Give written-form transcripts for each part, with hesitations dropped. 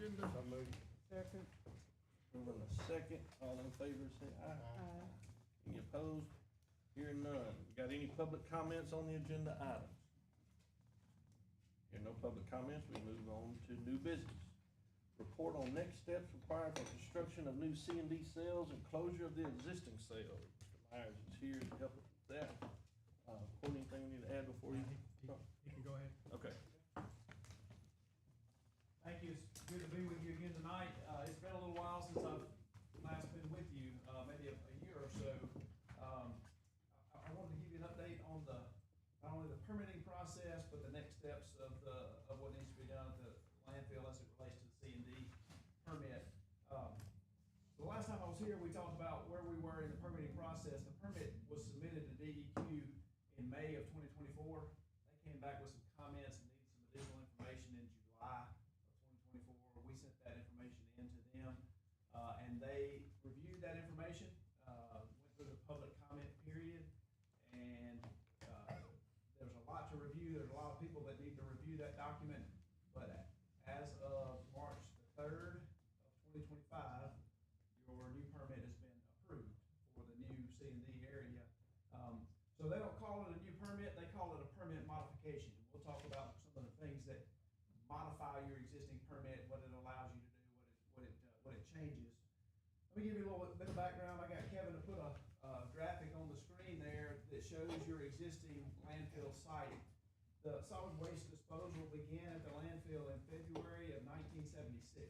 agenda? So moved. Second. Moving a second, all in favor say aye. Aye. Any opposed? Hearing none. Got any public comments on the agenda items? Hearing no public comments, we move on to new business. Report on next steps required for construction of new C and D cells and closure of the existing cells. Mr. Myers is here to help us with that. Courtney, anything we need to add before you? He can go ahead. Okay. Thank you. It's good to be with you again tonight. It's been a little while since I've last been with you, maybe a year or so. I wanted to give you an update on not only the permitting process, but the next steps of what needs to be done at the landfill as it relates to the C and D permit. The last time I was here, we talked about where we were in the permitting process. The permit was submitted to DEQ in May of 2024. They came back with some comments and needed some additional information in July of 2024. We sent that information in to them, and they reviewed that information, went through the public comment period, and there's a lot to review. There's a lot of people that need to review that document, but as of March the 3rd of 2025, your new permit has been approved for the new C and D area. So they don't call it a new permit, they call it a permit modification. We'll talk about some of the things that modify your existing permit, what it allows you to do, what it changes. Let me give you a little bit of background. I got Kevin to put a graphic on the screen there that shows your existing landfill site. The solid waste disposal began at the landfill in February of 1976.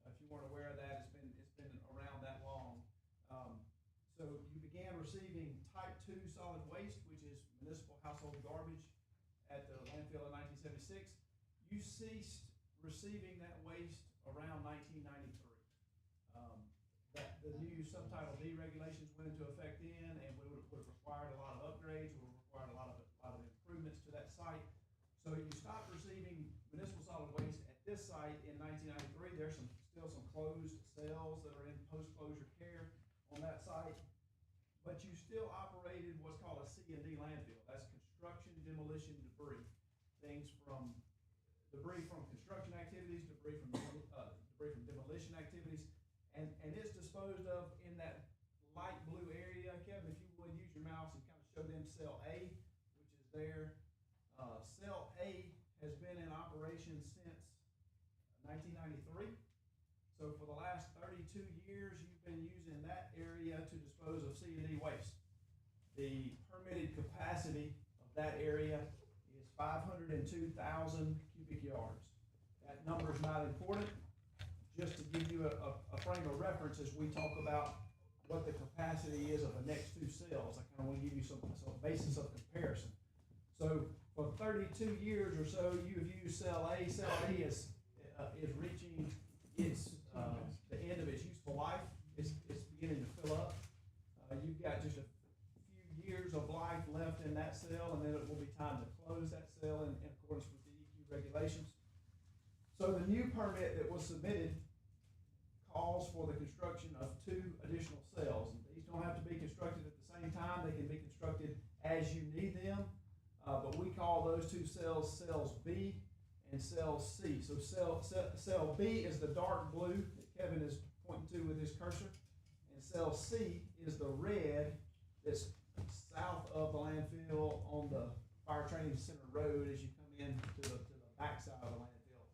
If you weren't aware of that, it's been around that long. So you began receiving type 2 solid waste, which is municipal household garbage, at the landfill in 1976. You ceased receiving that waste around 1993. The new Subtitle D regulations went into effect then, and would have required a lot of upgrades, would have required a lot of improvements to that site. So you stopped receiving municipal solid waste at this site in 1993. There's still some closed cells that are in post-closure care on that site, but you still operated what's called a C and D landfill. That's construction, demolition, debris. Things from debris from construction activities, debris from demolition activities, and it's disposed of in that light blue area. Kevin, if you would use your mouse and kind of show them cell A, which is there. Cell A has been in operation since 1993. So for the last 32 years, you've been using that area to dispose of C and D waste. The permitted capacity of that area is 502,000 cubic yards. That number is not important. Just to give you a frame of reference as we talk about what the capacity is of the next two cells, I kind of want to give you some basis of comparison. So for 32 years or so, you've used cell A. Cell A is reaching its the end of its useful life. It's beginning to fill up. You've got just a few years of life left in that cell, and then it will be time to close that cell in accordance with DEQ regulations. So the new permit that was submitted calls for the construction of 2 additional cells. These don't have to be constructed at the same time. They can be constructed as you need them. But we call those 2 cells cells B and cell C. So cell B is the dark blue that Kevin is pointing to with his cursor, and cell C is the red that's south of the landfill on the Fire Training Center Road as you come in to the backside of the landfill.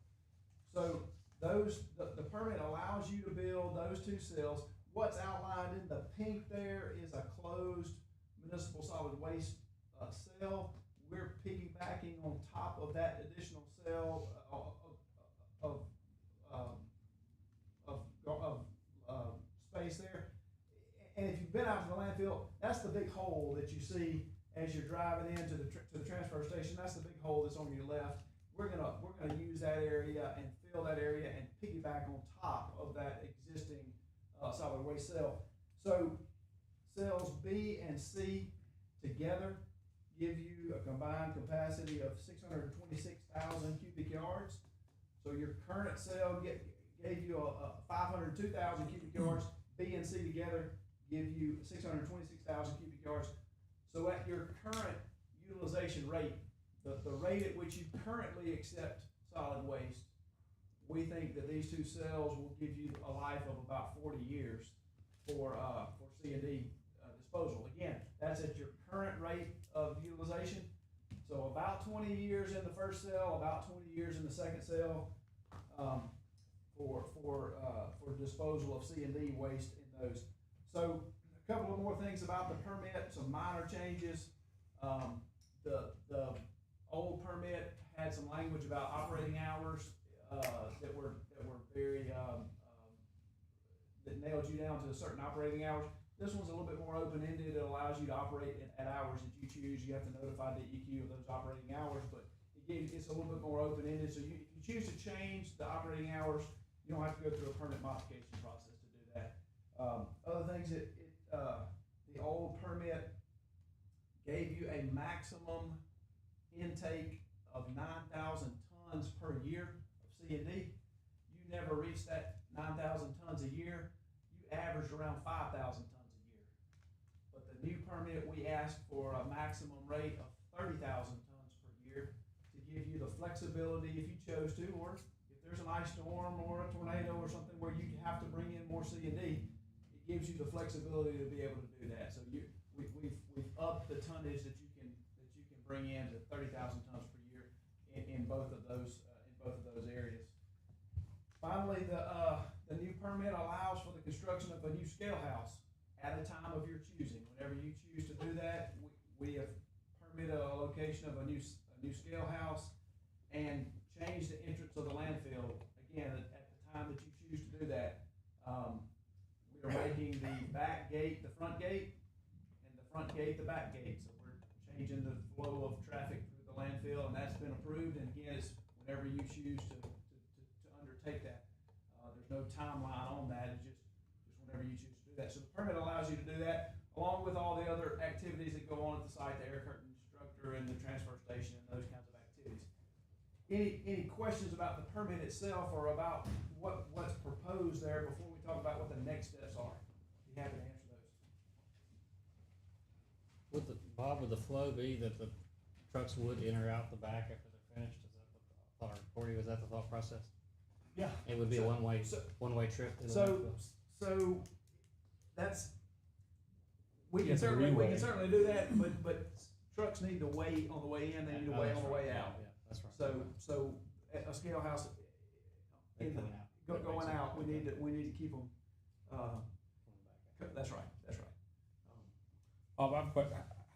So the permit allows you to build those 2 cells. What's outlined in the pink there is a closed municipal solid waste cell. We're piggybacking on top of that additional cell of space there. And if you've been out to the landfill, that's the big hole that you see as you're driving into the transfer station. That's the big hole that's on your left. We're gonna use that area and fill that area and piggyback on top of that existing solid waste cell. So cells B and C together give you a combined capacity of 626,000 cubic yards. So your current cell gave you a 502,000 cubic yards. B and C together give you 626,000 cubic yards. So at your current utilization rate, the rate at which you currently accept solid waste, we think that these two cells will give you a life of about 40 years for C&D disposal. Again, that's at your current rate of utilization. So about 20 years in the first cell, about 20 years in the second cell, for disposal of C&D waste in those. So a couple of more things about the permit, some minor changes. The old permit had some language about operating hours that were very that nailed you down to a certain operating hours. This one's a little bit more open-ended. It allows you to operate at hours that you choose. You have to notify the EQ of those operating hours, but it's a little bit more open-ended. So if you choose to change the operating hours, you don't have to go through a permit modification process to do that. Other things that the old permit gave you a maximum intake of 9,000 tons per year of C&D. You never reached that 9,000 tons a year. You averaged around 5,000 tons a year. But the new permit, we asked for a maximum rate of 30,000 tons per year to give you the flexibility if you chose to, or if there's an ice storm or a tornado or something where you have to bring in more C&D, it gives you the flexibility to be able to do that. So we've upped the tonnage that you can bring in to 30,000 tons per year in both of those areas. Finally, the new permit allows for the construction of a new scale house at a time of your choosing. Whenever you choose to do that, we have permitted a location of a new scale house and change the entrance of the landfill. Again, at the time that you choose to do that, we are making the back gate the front gate and the front gate the back gate. So we're changing the flow of traffic through the landfill, and that's been approved. And again, it's whenever you choose to undertake that. There's no timeline on that. It's just whenever you choose to do that. So the permit allows you to do that, along with all the other activities that go on at the site, the air curtain structure and the transfer station and those kinds of activities. Any questions about the permit itself or about what's proposed there before we talk about what the next steps are? Be happy to answer those. Would the flow be that the trucks would enter out the back after they're finished? Is that what the thought, Corey, was that the thought process? Yeah. It would be a one-way trip to the landfill? So that's, we can It's a certainly do that, but trucks need to wait on the way in, they need to wait on the way out. Yeah, that's right. So a scale house going out, we need to keep them, that's right. Bob, I've quite,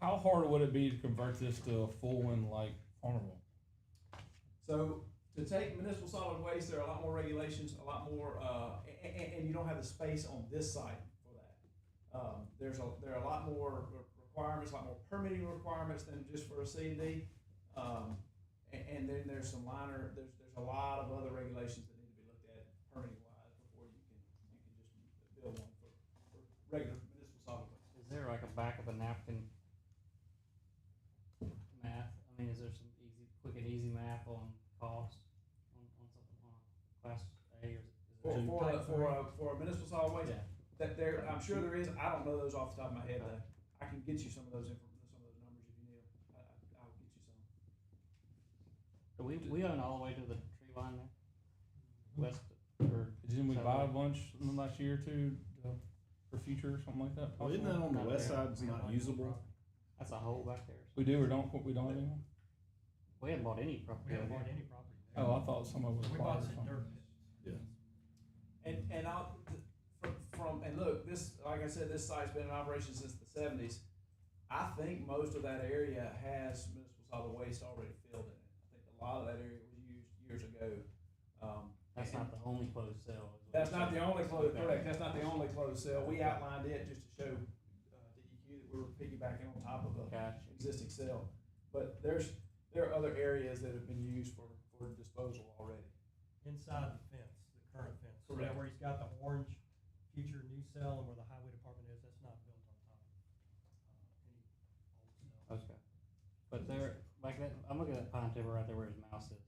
how hard would it be to convert this to a full one like Farmerville? So to take municipal solid waste, there are a lot more regulations, a lot more, and you don't have the space on this site for that. There are a lot more requirements, a lot more permitting requirements than just for a C&D. And then there's a lot of other regulations that need to be looked at permitting wise before you can just build one for regular municipal solid waste. Is there like a back of a napkin math? I mean, is there some quick and easy math on cost on something on Class A or For a municipal solid waste? Yeah. I'm sure there is. I don't know those off the top of my head though. I can get you some of those numbers if you need them. I'll get you some. So we own all the way to the tree line there, west or. Didn't we south? buy a bunch in the last year or two for future or something like that? Well, isn't that on the Not west there. side, it's not usable? That's a hole back there. We do or don't anymore? We haven't bought any property. We haven't over bought here. any property. Oh, I thought some of it was. We bought acquired or some something. dirt pits. Yeah. And and look, this, like I said, this site's been in operation since the 70s. I think most of that area has municipal solid waste already filled in it. I think a lot of that area was used years ago. That's not the only closed cell. is what That's you're not the saying. only closed, Okay. correct, that's not the only closed cell. We outlined it just to show the EQ that we were piggybacking on top of a Gotcha. existing cell. But there are other areas that have been used for disposal already. Inside the fence, the current fence. So Correct. where he's got the orange future new cell and where the highway department is, that's not built on top of any old cell. Okay. But there, like that, I'm looking at that pine timber right there where his mouse is.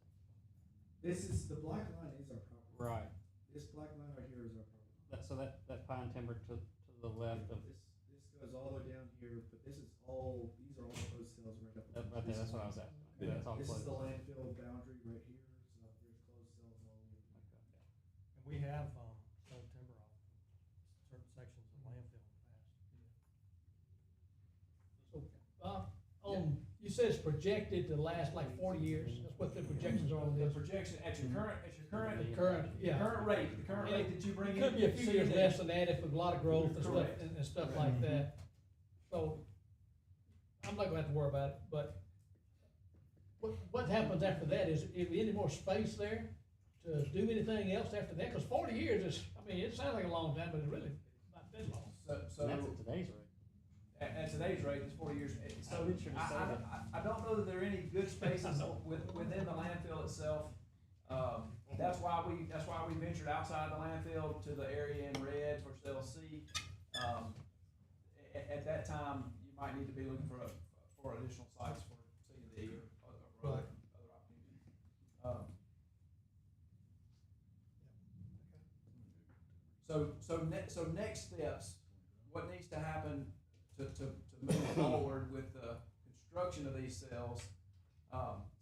The black line is our property. Right. This black line right here is our property. That pine timber to the left of, This goes all the way down here, but these are all closed cells right up. right there, that's what I was asking. Yeah. That's all This is closed. the landfill boundary right here, so there's closed cells all the way. Okay. have, sold timber off certain sections of landfill in the past. You said it's projected to last like 40 years, that's what the projections are on The this. projection, at your current Current, yeah. current rate that you bring in. Could be a few years C&D. less than that if with a lot of growth and stuff, Correct. and stuff like that. So, I'm not gonna have to worry about it, but what happens after that, is there any more space there to do anything else after that? Cause 40 years is, I mean, it sounds like a long time, but it's really not that long. So, That's at today's rate. at today's rate, it's 40 years. So I venture to say that. I don't know that there are any good spaces within the landfill itself. That's why we ventured outside the landfill to the area in red for cell C. At that time, you might need to be looking for additional sites for C&D or other opportunities. So next steps, what needs to happen to move forward with the construction of these cells,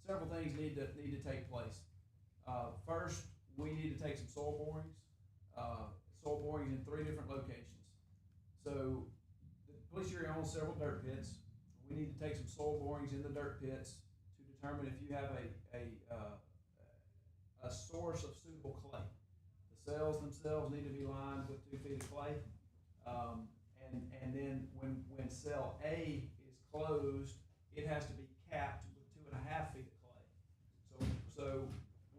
several things need to take place. First, we need to take some soil borings in 3 different locations. So the police area owns several dirt pits. We need to take some soil borings in the dirt pits to determine if you have a source of suitable clay. The cells themselves need to be lined with 2 feet of clay. And then when cell A is closed, it has to be capped with 2.5 feet of clay. So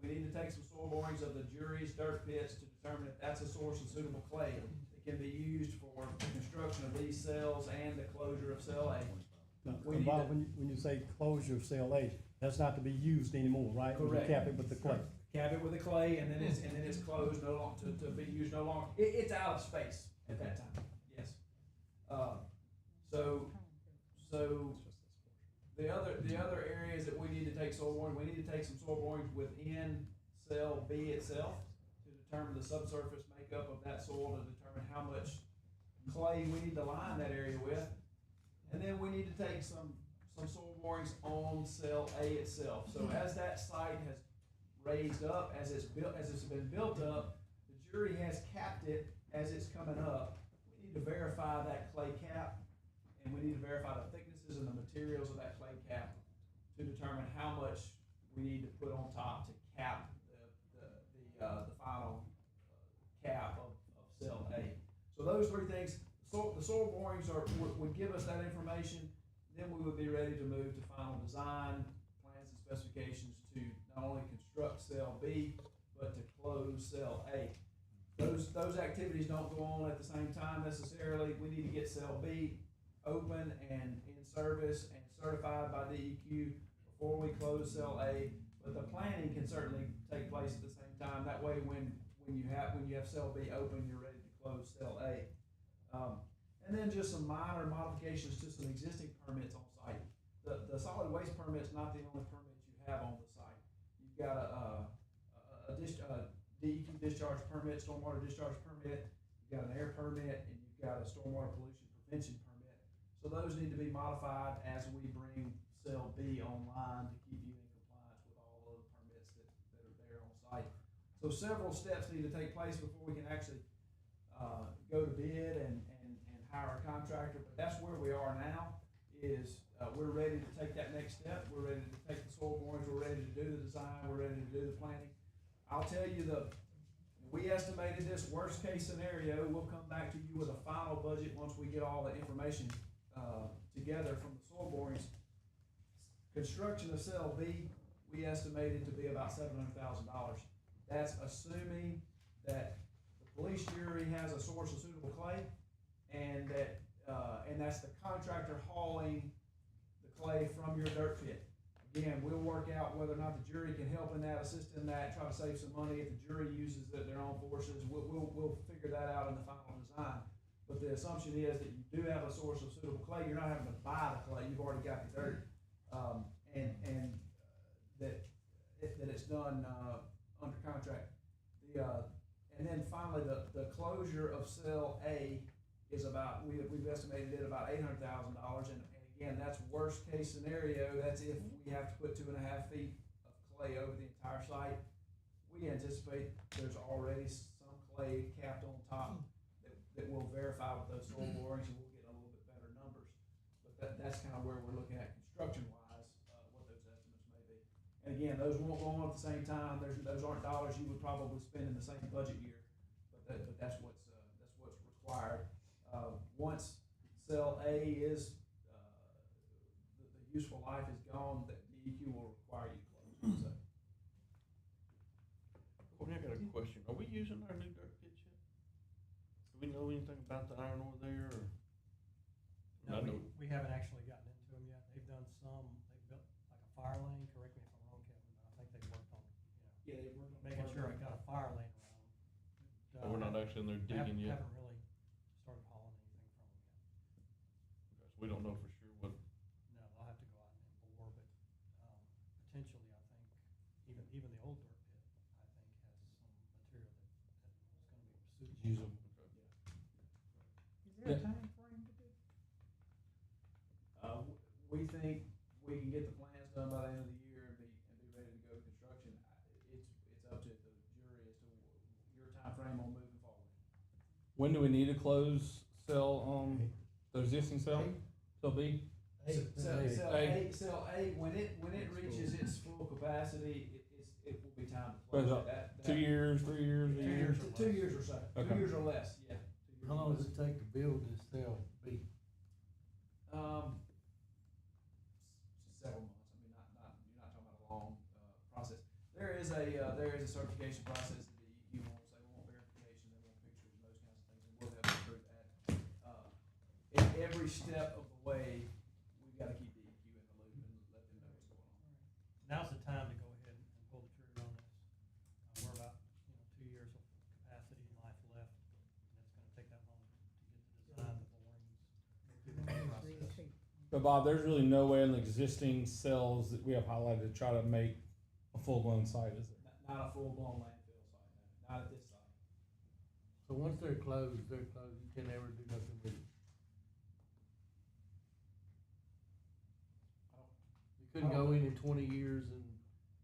we need to take some soil borings of the jury's dirt pits to determine if that's a source of suitable clay that can be used for the construction of these cells and the closure of cell A. We need Bob, to- when you say closure of cell A, that's not to be used anymore, right? We Correct. Cap it with the clay. Cap it with the clay, and then it's closed no longer to be used no longer. It's out of space at that time. Yes. So the other areas that we need to take soil boring, we need to take some soil borings within cell B itself to determine the subsurface makeup of that soil, to determine how much clay we need to line that area with. And then we need to take some soil borings on cell A itself. So as that site has raised up, as it's been built up, the jury has capped it as it's coming up. We need to verify that clay cap, and we need to verify the thicknesses and the materials of that clay cap to determine how much we need to put on top to cap the final cap of cell A. So those 3 things, the soil borings would give us that information. Then we would be ready to move to final design, plans and specifications to not only construct cell B, but to close cell A. Those activities don't go on at the same time necessarily. We need to get cell B open and in service and certified by DEQ before we close cell A. But the planning can certainly take place at the same time. That way, when you have cell B open, you're ready to close cell A. And then just some minor modifications to some existing permits on site. The solid waste permit's not the only permit you have on the site. You've got a DEQ discharge permit, stormwater discharge permit, you've got an air permit, and you've got a stormwater pollution prevention permit. So those need to be modified as we bring cell B online to keep you in compliance with all of the permits that are there on site. So several steps need to take place before we can actually go to bid and hire a contractor, but that's where we are now, is we're ready to take that next step. We're ready to take the soil borings, we're ready to do the design, we're ready to do the planning. I'll tell you we estimated this worst case scenario. We'll come back to you with a final budget once we get all the information together from the soil borings. Construction of cell B, we estimated to be about $700,000. That's assuming that the police jury has a source of suitable clay, and that's the contractor hauling the clay from your dirt pit. Again, we'll work out whether or not the jury can help in that, assist in that, try to save some money. If the jury uses their own forces, we'll figure that out in the final design. But the assumption is that you do have a source of suitable clay. You're not having to buy the clay. You've already got the dirt, and that it's done under contract. And then finally, the closure of cell A is about, we've estimated it about $800,000, and again, that's worst case scenario. That's if we have to put 2.5 feet of clay over the entire site. We anticipate there's already some clay capped on top that we'll verify with those soil borings, and we'll get a little bit better numbers. But that's kind of where we're looking at construction-wise, what those estimates may be. And again, those won't go on at the same time, those aren't dollars you would probably spend in the same budget year, but that's what's required. Once cell A is, the useful life is gone, the DEQ will require you to close, so. Courtney, I got a question. Are we using our new dirt pits yet? Do we know anything about the iron ore there, or? No, I know- we haven't actually gotten into them yet. They've done some, they've built like a fire lane, correct me if I'm wrong, Kevin, but I think they've worked on, Yeah, they work on. making sure it got a fire lane around. So we're not actually in there digging yet? Haven't really started hauling anything from them yet. Okay, so we don't know for sure what, No, they'll have to go out and bore, but, potentially, I think, even the old dirt pit, I think, has some material that's gonna be suitable. Usable. Is there a time frame to this? We think we can get the plans done by the end of the year and be ready to go to construction. It's up to the jury as to your timeframe on moving forward. When do we need to close cell, the existing cell? Cell B? Cell A, when it reaches its full capacity, it will be time to What is close that, it. 2 years, 3 years, a year? 2 years or so, 2 Okay. years or less, yeah. 2 years How or long does less. it take to build this cell B? Several months, I mean, you're not talking about a long, process. There is a certification process that the DEQ wants, they want verification, they want pictures and those kinds of things, and we'll have to prove that. At every step of the way, we've gotta keep DEQ in the loop and let them know what's going on. Now's the time to go ahead and pull the trigger on this. We're about, 2 years of capacity and life left, and it's gonna take that long to get the design, the borings, through the whole process. But Bob, there's really no way in the existing cells that we have highlighted to try to make a full-blown site, is there? Not a full-blown landfill site, no, not at this site. So once they're closed, you can never do nothing with it. You couldn't go in 20 years and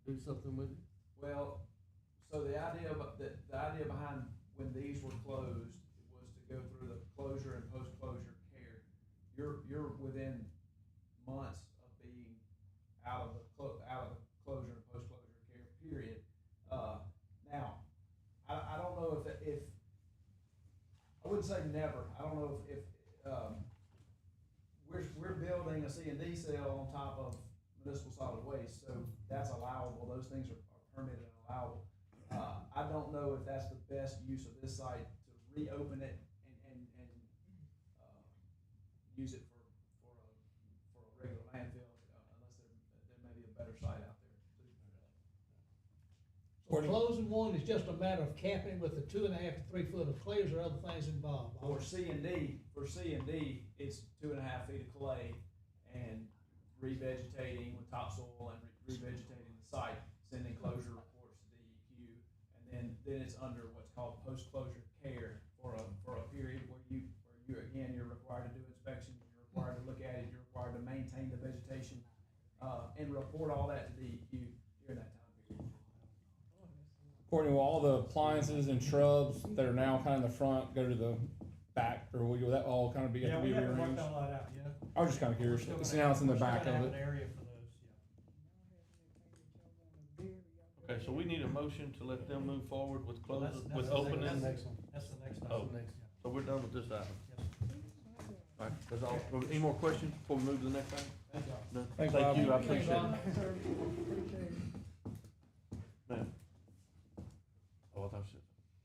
do something with it? Well, so the idea behind when these were closed was to go through the closure and post-closure care. You're within months of being out of the closure and post-closure care period. Now, I don't know if I wouldn't say never. I don't know if we're building a C&D cell on top of municipal solid waste, so that's allowable. Those things are permitted and allowable. I don't know if that's the best use of this site to reopen it and use it for a regular landfill, unless there may be a better site out there. So closing one is just a matter of capping with the 2.5 to 3 foot of clay, or is there other things involved? For C&D, it's 2.5 feet of clay and revegetating with topsoil and revegetating the site, sending closure reports to DEQ, and then it's under what's called post-closure care for a period where you're required to do inspections, you're required to look at it, you're required to maintain the vegetation, and report all that to DEQ during that time period. Courtney, will all the appliances and shrubs that are now kind of in the front go to the back, or will that all kind of be, Yeah, have to we be haven't worked rearranged? all that out yet. I was just kind of curious, We're still see gonna now it's in the we're still back gonna of have it. an area for those, yeah. okay, so we need a motion to let them move forward with Well, closing, that's with the opening. next one. That's the next Oh. item. So we're done with this item. Yes. All right, that's all. Any more questions before we move to the next item? Thank y'all. No? Thanks, Thank Bob. you, I Thanks, appreciate Bob. it. Now. Oh, I thought you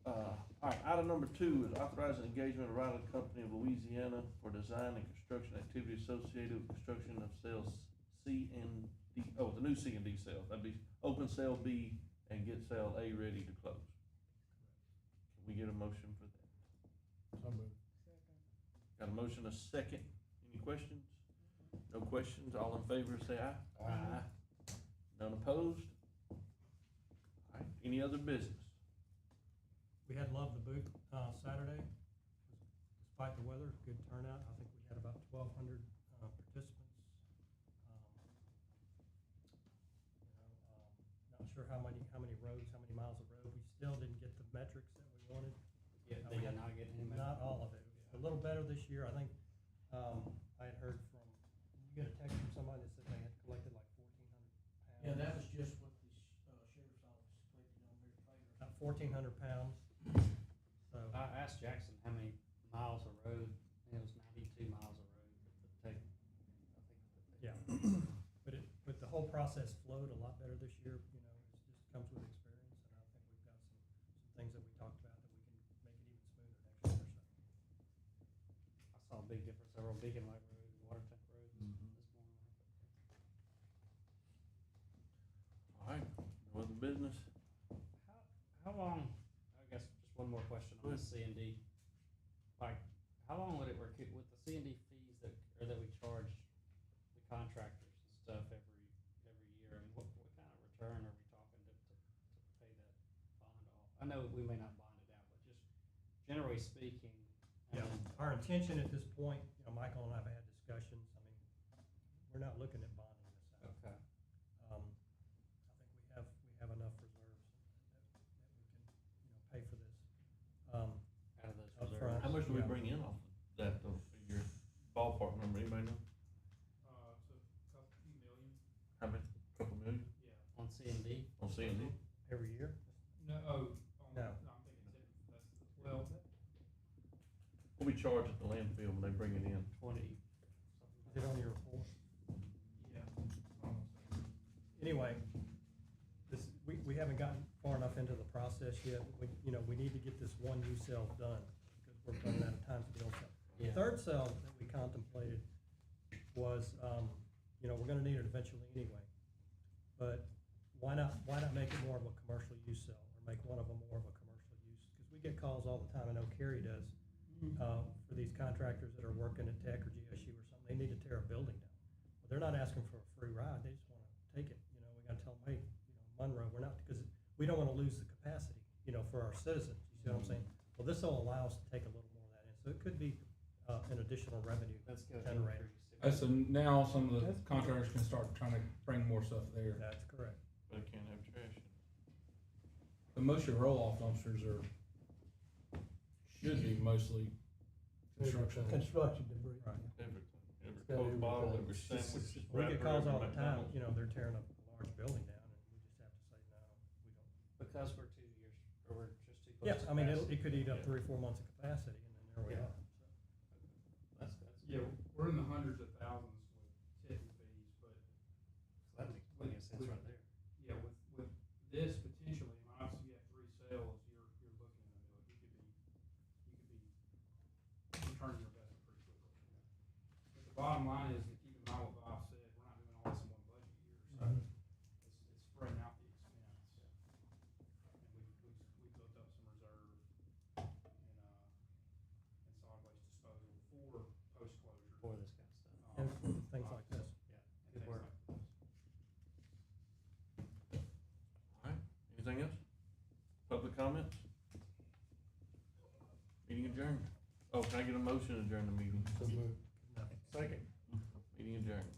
said. All right, item number 2 is authorizing engagement of Riley Company of Louisiana for design and construction activity associated with construction of cells C and D, the new C and D cells. That'd be open cell B and get cell A ready to close. Can we get a motion for that? So moved. Got a motion, a second. Any questions? No questions, all in favor say aye. Aye. None opposed? All right, any other business? We had Love the Boot, Saturday, despite the weather, good turnout. I think we had about 1,200, participants. Not sure how many roads, how many miles of road. We still didn't get the metrics that we wanted. get, they are not getting any. Not all of it. A little better this year. I think, I had heard from, you get a text from somebody that said they had collected like 1,400 pounds. Yeah, that was just what the, sheriff's office collected on their trailer. About 1,400 pounds. So, I asked Jackson how many miles of road, I think it was 92 miles of road that would take, I think. yeah. But the whole process flowed a lot better this year, you know, it just comes with experience, and I think we've got some things that we talked about that we can make it even smoother next year, so. I saw a big difference over on Beacon Light Road and Water Tank Road this morning. All right, no other business? How long, I guess, just one more question on the C and D. Like, how long would it work with the C and D fees that we charge the contractors and stuff every year? I mean, what kind of return are we talking to pay that bond off? I know we may not bond it out, but just generally speaking. Yeah, our intention at this point, you know, Michael and I have had discussions, I mean, we're not looking at bonding this out. Okay. I think we have enough reserves that we can, you know, pay for this. Out of those Upfront. reserves. How much do we Yeah. bring in off that, though, figure, ballpark number, anybody know? It's a couple few million. How many, couple million Yeah. On C and D? on C and D? Every year? No, No. I'm thinking less than 12. What we charge at the landfill when they bring it in? 20. Is it on your report? Yeah. Anyway, we haven't gotten far enough into the process yet. You know, we need to get this one new cell done, because we're running out of time for the old cell. The Yeah. third cell that we contemplated was, you know, we're gonna need it eventually anyway. But why not make it more of a commercial use cell, or make one of them more of a commercial use? Because we get calls all the time, I know Kerry does, for these contractors that are working at Tech or GSU or something, they need to tear a building down. Well, they're not asking for a free ride, they just wanna take it, you know, we gotta tell them, hey, you know, Monroe, we're not, because we don't wanna lose the capacity, you know, for our citizens, you see what I'm saying? Well, this will allow us to take a little more of that in, so it could be, an additional revenue Let's go. generator. So now some of the contractors can start trying to bring more stuff there. That's correct. But they can't have trash. But most of your roll-off dumpsters should be mostly construction. Construction debris. Right. Everything, every got Coke bottle, everything. every sandwich. We get wrapper, calls all every the time, McDonald's. you know, they're tearing up a large building down, and we just have to say, no, we don't. Because we're 2 years, or we're just too close. Yeah, to I mean, capacity. it could eat up Yeah. 3 or 4 months of capacity, and then there we Yeah. are. That's Yeah, we're in the hundreds of thousands with tipping fees, but that makes plenty of sense right there. yeah, with this potentially, I mean, obviously you have 3 sales, you're looking into it, you could be returning your investment pretty quickly. But the bottom line is, to keep in mind what Bob said, we're not doing all this in one budget year, so Mhm. it's spreading out the expense. And we built up some reserve in solid waste disposal for post-closure. For this kind of stuff. And things like this. Yeah, and good things work. like this. All right, anything else? Public comments? Meeting adjourned. Oh, can I get a motion to adjourn the meeting? Second. Meeting adjourned.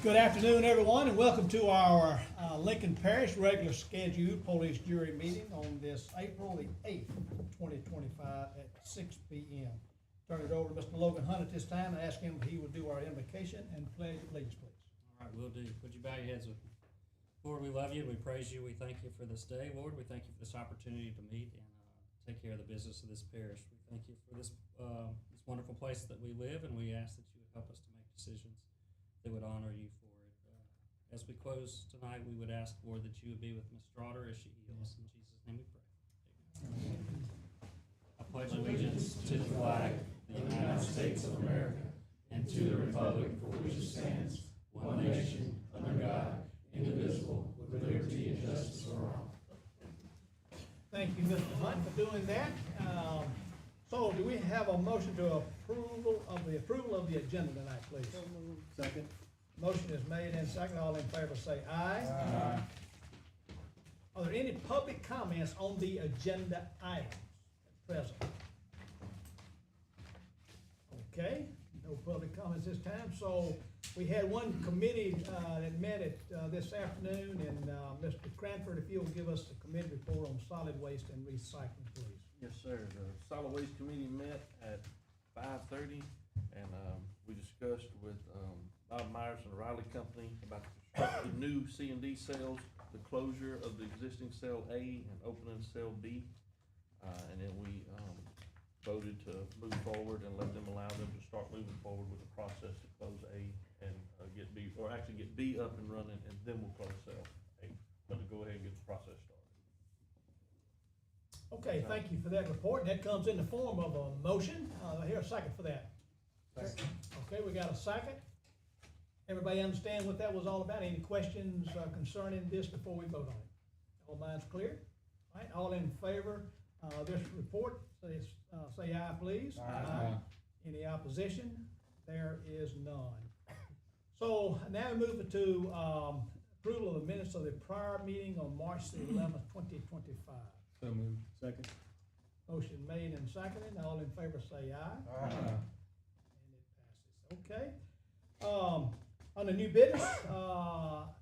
Good afternoon, everyone, and welcome to our Lincoln Parish regular scheduled police jury meeting on this April the 8th, 2025 at 6 p.m. Turn it over to Mr. Logan Hunt at this time and ask him if he will do our invocation and pledge of allegiance, please. All right, will do. Would you bow your heads with me? Lord, we love you, we praise you, we thank you for this day, Lord. We thank you for this opportunity to meet and take care of the business of this parish. We thank you for this wonderful place that we live, and we ask that you would help us to make decisions that would honor you for it. As we close tonight, we would ask, Lord, that you would be with Ms. Straughter as she heals. In Jesus' name we pray. Amen. I pledge allegiance to the flag of the United States of America and to the republic for which it stands, one nation, under God, indivisible, with liberty and justice for all. Thank you, Mr. Hunt, for doing that. So do we have a motion to approval of the agenda tonight, please? Second. Motion is made and second. All in favor say aye. Aye. Are there any public comments on the agenda items at present? Okay, no public comments this time. So we had one committee that met at this afternoon, and Mr. Cranford, if you'll give us the committee report on solid waste and recycling, please. Yes, sir. The Solid Waste Committee met at 5:30, and we discussed with Bob Myers and the Riley Company about the new C&D cells, the closure of the existing cell A and opening cell B. And then we voted to move forward and let them allow them to start moving forward with the process to close A and get B, or actually get B up and running, and then we'll close cell A. But to go ahead and get the process started. Okay, thank you for that report. That comes in the form of a motion. I hear a second for that. Okay, we got a second. Everybody understand what that was all about? Any questions concerning this before we vote on it? All minds clear? All right, all in favor of this report, say aye, please. Aye. Any opposition? There is none. So now we move to approval of the minutes of the prior meeting on March the 11th, 2025. So moved. Second. Motion made and seconded. All in favor say aye. Aye. And it passes. Okay. On the new business,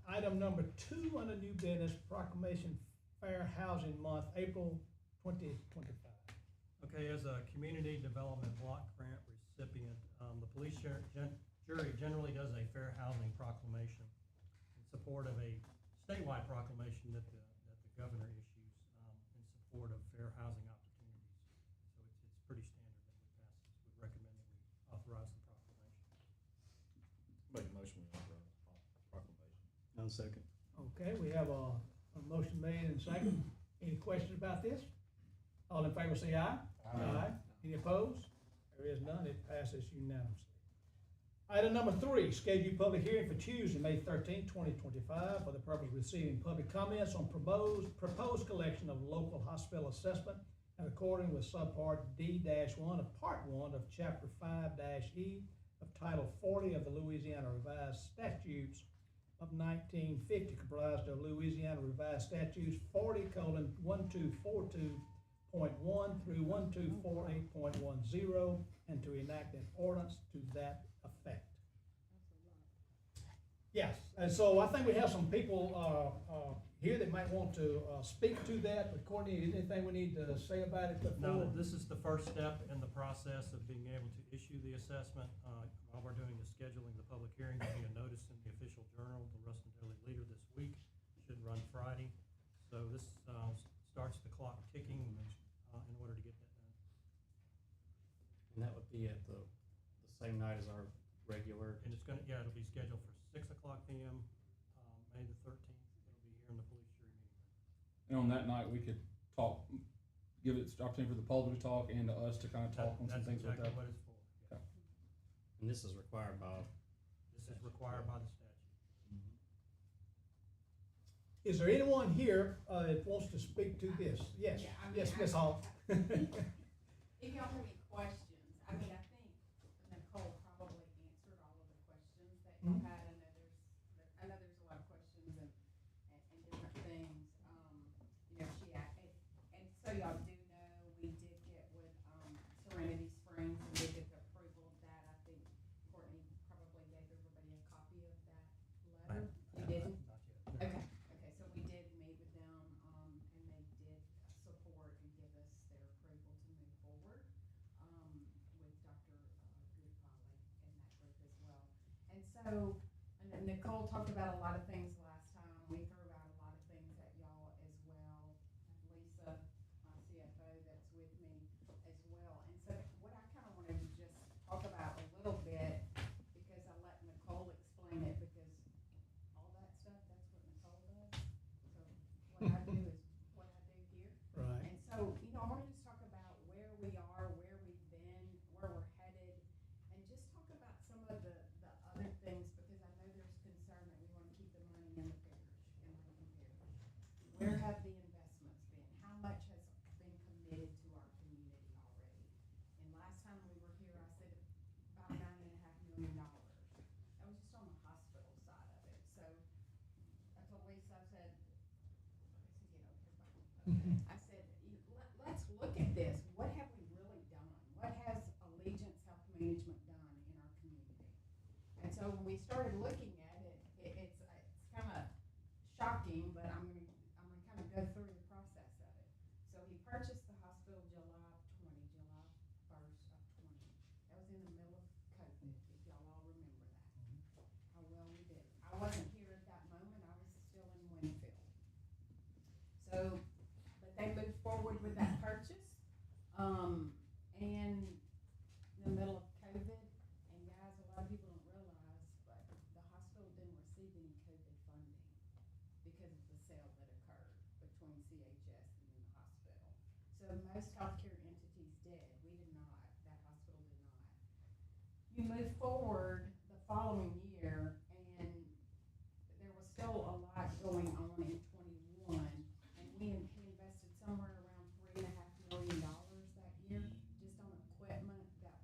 item number 2 on the new business, proclamation Fair Housing Month, April 2025. Okay, as a community development block grant recipient, the police jury generally does a fair housing proclamation in support of a statewide proclamation that the governor issues in support of fair housing opportunities. So it's pretty standard that we pass this. Would recommend that we authorize the proclamation. Make a motion to authorize proclamation. I'll second. Okay, we have a motion made and second. Any questions about this? All in favor say aye. Aye. Any opposed? There is none. It passes unanimously. Item number 3, scheduled public hearing for Tuesday, May 13, 2025, for the purpose of receiving public comments on proposed collection of local hospital assessment and according with subpart D-1 of Part 1 of Chapter 5-E of Title 40 of the Louisiana Revised Statutes of 1950, comprised of Louisiana Revised Statutes 40:1242.1 through 1248.10, and to enact an ordinance to that effect. Yes, and so I think we have some people here that might want to speak to that. But Courtney, is there anything we need to say about it before? No, this is the first step in the process of being able to issue the assessment. While we're doing the scheduling the public hearing, there'll be a notice in the official journal, the Ruston Daily Leader, this week. Should run Friday. So this starts the clock ticking in order to get that done. And that would be at the same night as our regular. And it's it'll be scheduled for 6 o'clock p.m. May the 13th. It'll be here in the police jury meeting room. And on that night, we could talk, give it the opportunity for the public to talk and to us to kind of talk on some things with That's that. exactly what it's for. Okay. And this is required by. This is required by the statute. Is there anyone here that wants to speak to this? Yes, Yeah, I mean, yes, Ms. Hall. If y'all have any questions, I mean, I think Nicole probably answered all of the questions that y'all Mhm. had. I know there's a lot of questions and different things. You know, and so y'all do know, we did get with Serenity Springs and we did the approval of that. I think Courtney probably gave everybody a copy of that so, and then Nicole talked about a lot of things last time, we threw out a lot of things at y'all as well. Lisa, my CFO, that's with me as well, and so what I kinda wanted to just talk about a little bit, because I let Nicole explain it, because all that stuff, that's what Nicole does. So what I do is what I do here. Right. And so, you know, I wanna just talk about where we are, where we've been, where we're headed, and just talk about some of the other things, because I know there's concern that we wanna keep the money in the parish, in Lincoln Parish. Where have the investments been? How much has been committed to our community already? And last time we were here, I said about $9.5 million. That was just on the hospital side of it. So I told Lisa, I said, get over here, buddy. I said, let's look at this. What have we really done? What has Allegiance Health Management done in our community? And so when we started looking at it, it's kind of shocking, but I'm gonna kind of go through the process of it. So he purchased the hospital July 1st of 20. That was in the middle of COVID, if y'all all remember that. How well we did. I wasn't here at that moment. I was still in Winfield. So, but they moved forward with that purchase. And in the middle of COVID, and guys, a lot of people don't realize, but the hospital didn't receive any COVID funding because of the sale that occurred between CHS and the hospital. So most healthcare entities did. We did not. That hospital did not. You move forward the following year, and there was still a lot going on in 21, and he invested somewhere around $3.5 million that year, just on equipment, that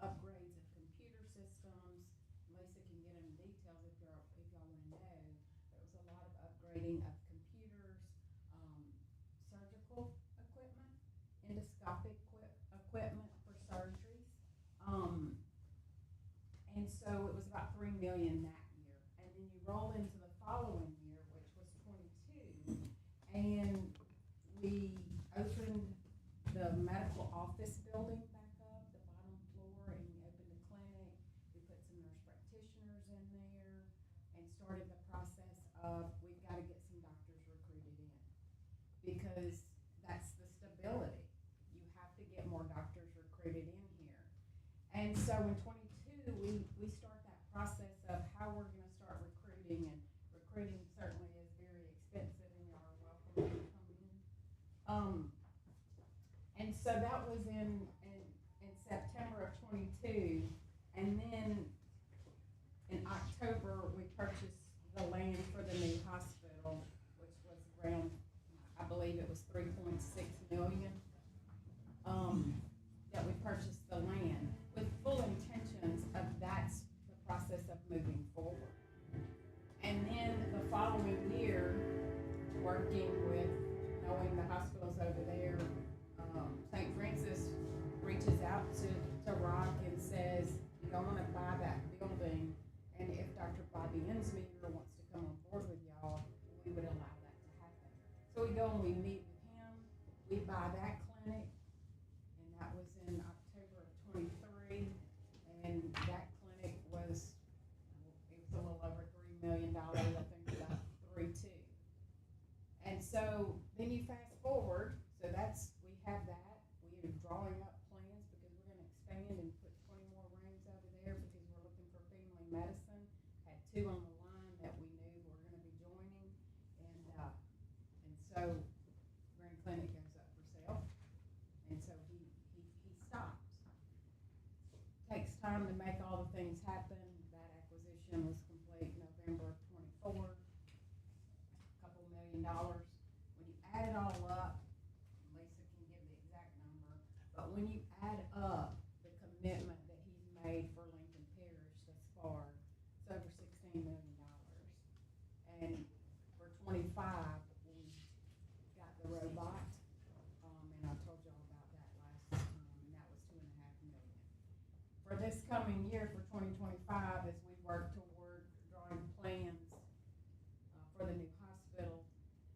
upgrades of computer systems. Lisa can get into details if y'all want to know. There was a lot of upgrading of computers, surgical equipment, endoscopic equipment for surgeries. And so it was about $3 million that year. And then you roll into the following year, which was 22, and we opened the medical office building back up, the bottom floor, and we opened a clinic. We put some nurse practitioners in there and started the process of, we've got to get some doctors recruited in, because that's the stability. You have to get more doctors recruited in here. And so in 22, we start that process of how we're going to start recruiting, and recruiting certainly is very expensive, and y'all are welcome to come in. And so that was in September of 22, and then in October we purchased the land for the new hospital, which was around, I believe it was 3.6 million. That we purchased the land with full intentions of that's the process of moving forward. And then the following year, working with, knowing the hospitals over there, St. Francis reaches out to Rock and says, you don't want to buy that building, and if Dr. Bobby Ensmeter wants to come on board with y'all, we would allow that to happen. So we go and we meet with him, we buy that clinic, and that was in October of 23, and that clinic was, it was a little over $3 million, I think about 3.2. And so then you fast forward, so that's, we have that, we are drawing up plans because we're going to expand and put 20 more rooms over there because we're looking for family medicine. Had 2 on the line that we knew were going to be joining, and so Grand Clinic goes up for sale, and so he stops. Takes time to make all the things happen. That acquisition was complete November of 24, $2 million. When you add it all up, Lisa can give the exact number, but when you add up the commitment that he's made for Lincoln Parish thus far, it's over $16 million. And for 25, we got the robot, and I told y'all about that last time, and that was $2.5 million. For this coming year, for 2025, as we work toward drawing plans for the new hospital,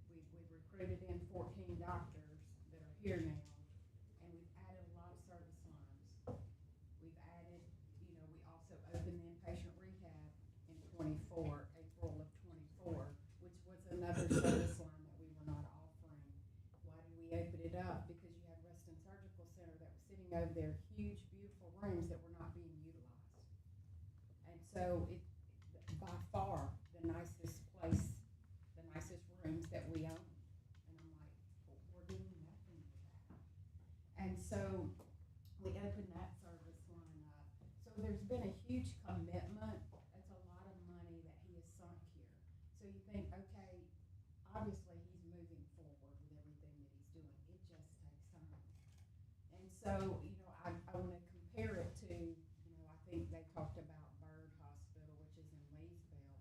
we've recruited in 14 doctors that are here now, and we've added a lot of service lines. We've added, we also opened the inpatient rehab up because you had Reston Surgical Center that was sitting over there, huge, beautiful rooms that were not being utilized. And so it, by far, the nicest place, the nicest rooms that we own. And I'm like, well, we're doing nothing with that. And so we opened that service line up. So there's been a huge commitment. That's a lot of money that he has sunk here. So you think, okay, obviously he's moving forward with everything that he's doing. It just takes time. And so, you know, I want to compare it to, you know, I think they talked about Byrd Hospital, which is in Leesville.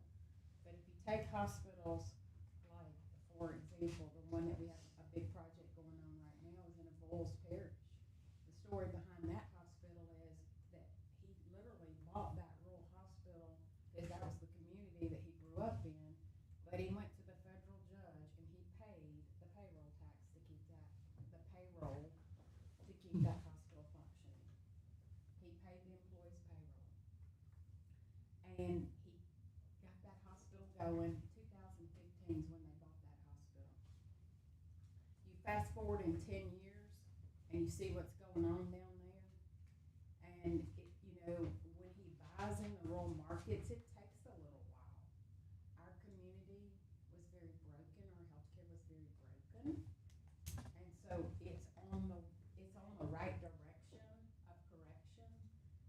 But if you take hospitals like, for example, the one that we have a big project going on right now is in Avoyelles Parish. The story behind that hospital is that he literally bought that rural hospital because that was the community that he grew up in. But he went to the federal judge and he paid the payroll tax to keep that, the payroll to keep that hospital functioning. He paid the employees' payroll. And he got that hospital going. 2015 is when they bought that hospital. You fast forward in 10 years and you see what's going on down there. And, it, you know, when he buys in the rural markets, it takes a little while. Our community was very broken. Our healthcare was very broken. And so it's on the right direction of correction.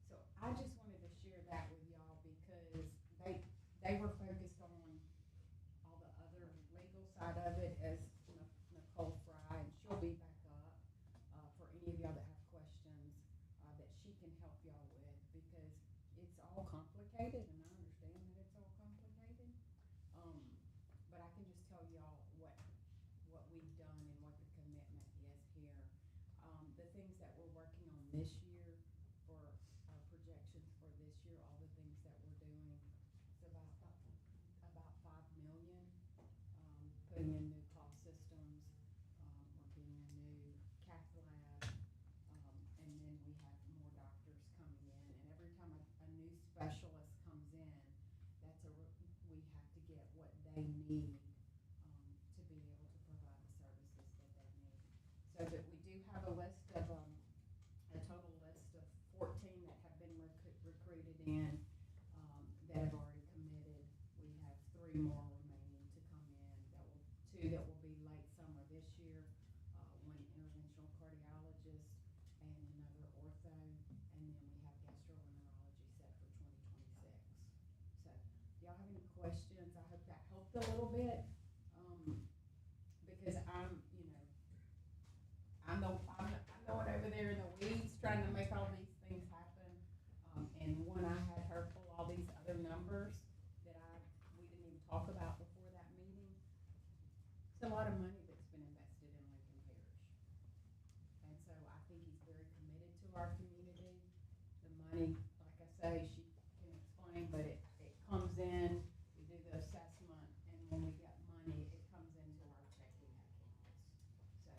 So I just wanted to share that with y'all because they were focused on all the other legal side of it, as Nicole Fry, and she'll be back up for any of y'all that have questions that she can help y'all with, because it's all complicated, and I understand that it's all complicated. But I can just tell y'all what we've done and what the commitment is here. The things that we're working on this year for our projections for this year, all the things that we're doing, it's about $5 million. Putting in new call systems, we're getting a new cath lab, and then we have more doctors coming in. And every time a new specialist comes in, we have to get what they need to be able to provide the services that they need. So that we do have a list of a total list of 14 that have been recruited in that have already committed. We have 3 more remaining to come in. Two that will be late summer this year, one interventional cardiologist and another ortho, and then we have gastroenterology set for 2026. So, do y'all have any questions? I hope that helped a little bit, because I'm going over there in the weeds trying to make all these things happen, and when I had her pull all these other numbers that we didn't even talk about before that meeting, it's a lot of money that's been invested in Lincoln Parish. And so I think he's very committed to our community. The money, like I say, she can explain, but it comes in, we do the assessment, and when we get money, it comes into our checking accounts. So.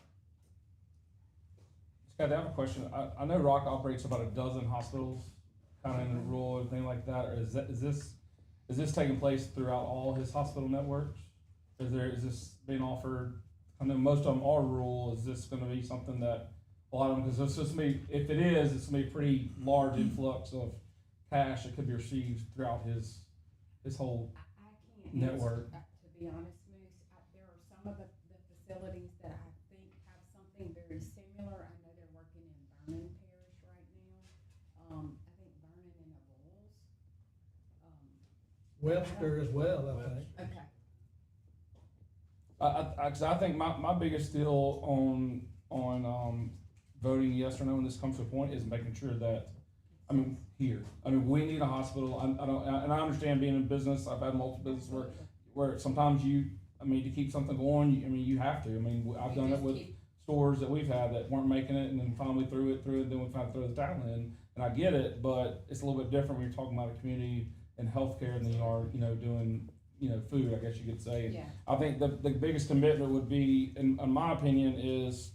Scott, I have a question. I know Rock operates about a dozen hospitals, kind of in the rural and thing like that. Or is this taking place throughout all his hospital networks? Is this being offered? I know most of them are rural. Is this going to be something that a lot of them? Because it's just if it is, it's going to be a pretty large influx of cash that could be received throughout his whole network. To be honest, Moose, there are some of the facilities that I think have something very similar. I know they're working in Vernon Parish right now. I think Vernon and Avoyelles. Webster as well, I think. Okay. I think my biggest deal on voting yes or no when this comes to a point is making sure that, we need a hospital. I understand being in business. I've had multiple businesses where sometimes to keep something going, you have to. I've done it with stores that we've had that weren't making it, and then finally threw it, then we finally throw the towel in. And I get it, but it's a little bit different when you're talking about a community and healthcare than you are, doing food, I guess you could say. Yeah. I think the biggest commitment would be, in my opinion, is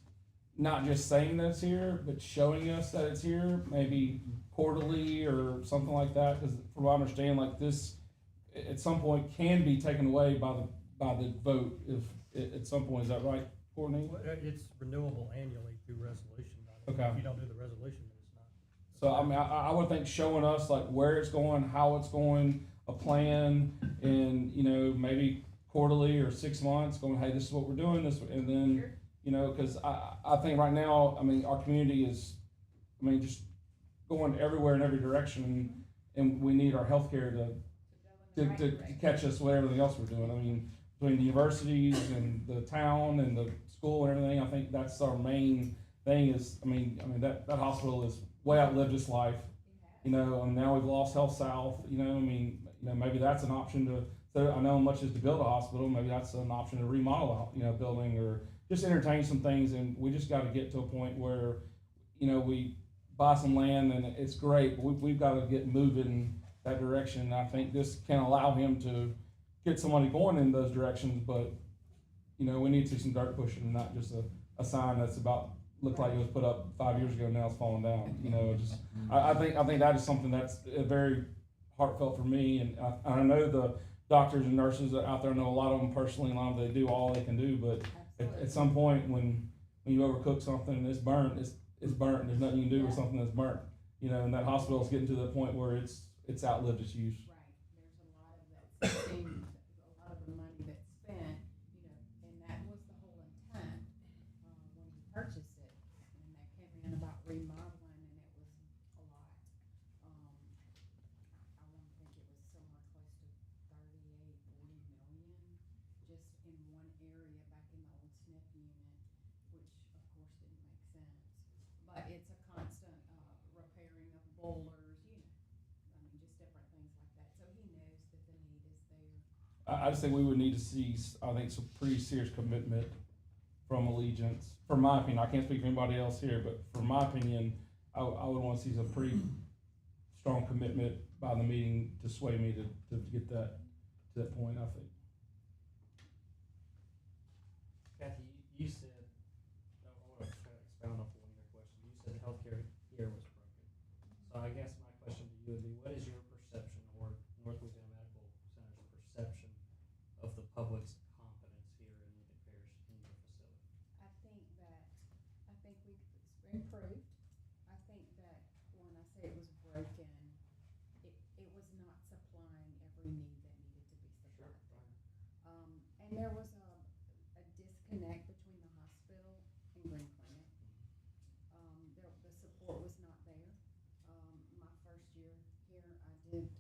not just saying that it's here, but showing us that it's here, maybe quarterly or something like that. Because from what I understand, like this, at some point can be taken away by the vote. If at some point, is that right, Courtney? Well, it's renewable annually through resolution. Okay. If you don't do the resolution, then it's not. So I mean, I would think showing us like where it's going, how it's going, a plan, and you know maybe quarterly or 6 months, going, hey, this is what we're doing, this, and then Sure. you know, because I think right now, I mean, our community is, I mean, just going everywhere in every direction, and we need our healthcare To go in the right to direction. catch us with everything else we're doing. I mean, between the universities and the town and the school and everything, I think that's our main thing is, I mean, that hospital is way outlived its life, you know, and now we've lost Health South, you know, I mean, you know, maybe that's an option to, so I know how much is to build a hospital, maybe that's an option to remodel a, you know, building or just entertain some things, and we just gotta get to a point where, you know, we buy some land and it's great, but we've gotta get moving that direction, and I think this can allow him to get somebody going in those directions, but, you know, we need to see some dirt pushing and not just a sign that's about, looked like it was put up 5 years ago, now it's falling down, you know, just, I think that is something that's very heartfelt for me, and I know the doctors and nurses out there, I know a lot of them personally, and a lot of them, they do all they can do, but at some point, when you overcook something and it's burnt, it's burnt, and there's nothing you can do with something that's burnt, you know, and that hospital is getting to the point where it's outlived its use. Right, there's a lot of that seems, a lot of the money that's spent, you know, and that was the whole intent, when we purchased it. And they came in about remodeling and it was a lot. I wanna think it was somewhere close to 40 million, just in one area back in the old SNF unit, which of course didn't make sense. But it's a constant, repairing of bowlers, you know, I mean, just different things like that, so he knows that the need is there. I just think we would need to see, I think, some pretty serious commitment from Allegiance. For my opinion, I can't speak for anybody else here, but for my opinion, I would wanna see some pretty strong commitment by the meeting to sway me to get that, to that point, I think. Kathy, you said, I want to expound on one of your questions. You said the healthcare here was broken. So I guess my question to you would be, what is your perception, or North Louisiana Medical Center's perception of the public's confidence here in Lincoln Parish in your facility? I think we've improved. I think that when I say it was broken, it was not supplying every need that needed to be supplied there. And there was a disconnect between the hospital and Green Clinic. The support was not there. My first year here, I did,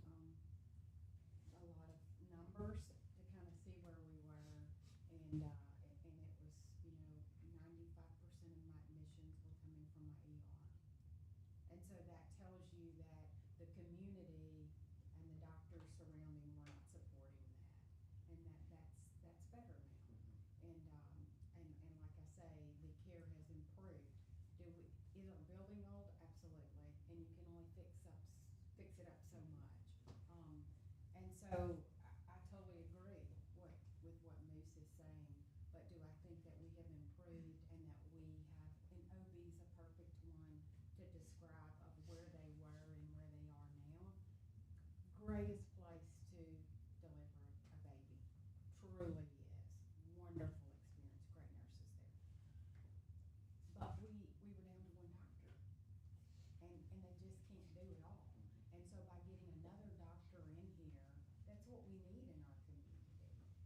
a lot of numbers to kind of see where we were, and it was, you know, 95% of my admissions were coming from my ER. And so that tells you that the community and the doctors surrounding were not supporting that, and that's better now. And like I say, the care has improved. Is our building old? Absolutely, and you can only fix it up so much. And so I totally agree with what Moose is saying, but do I think that we have improved and that we have, and OB's a perfect one to describe of where they were and where they are now. Greatest place to deliver a baby, truly is. Wonderful experience, great nurses there. But we were down to one doctor, and they just can't do it all. And so by getting another doctor in here, that's what we need in our community.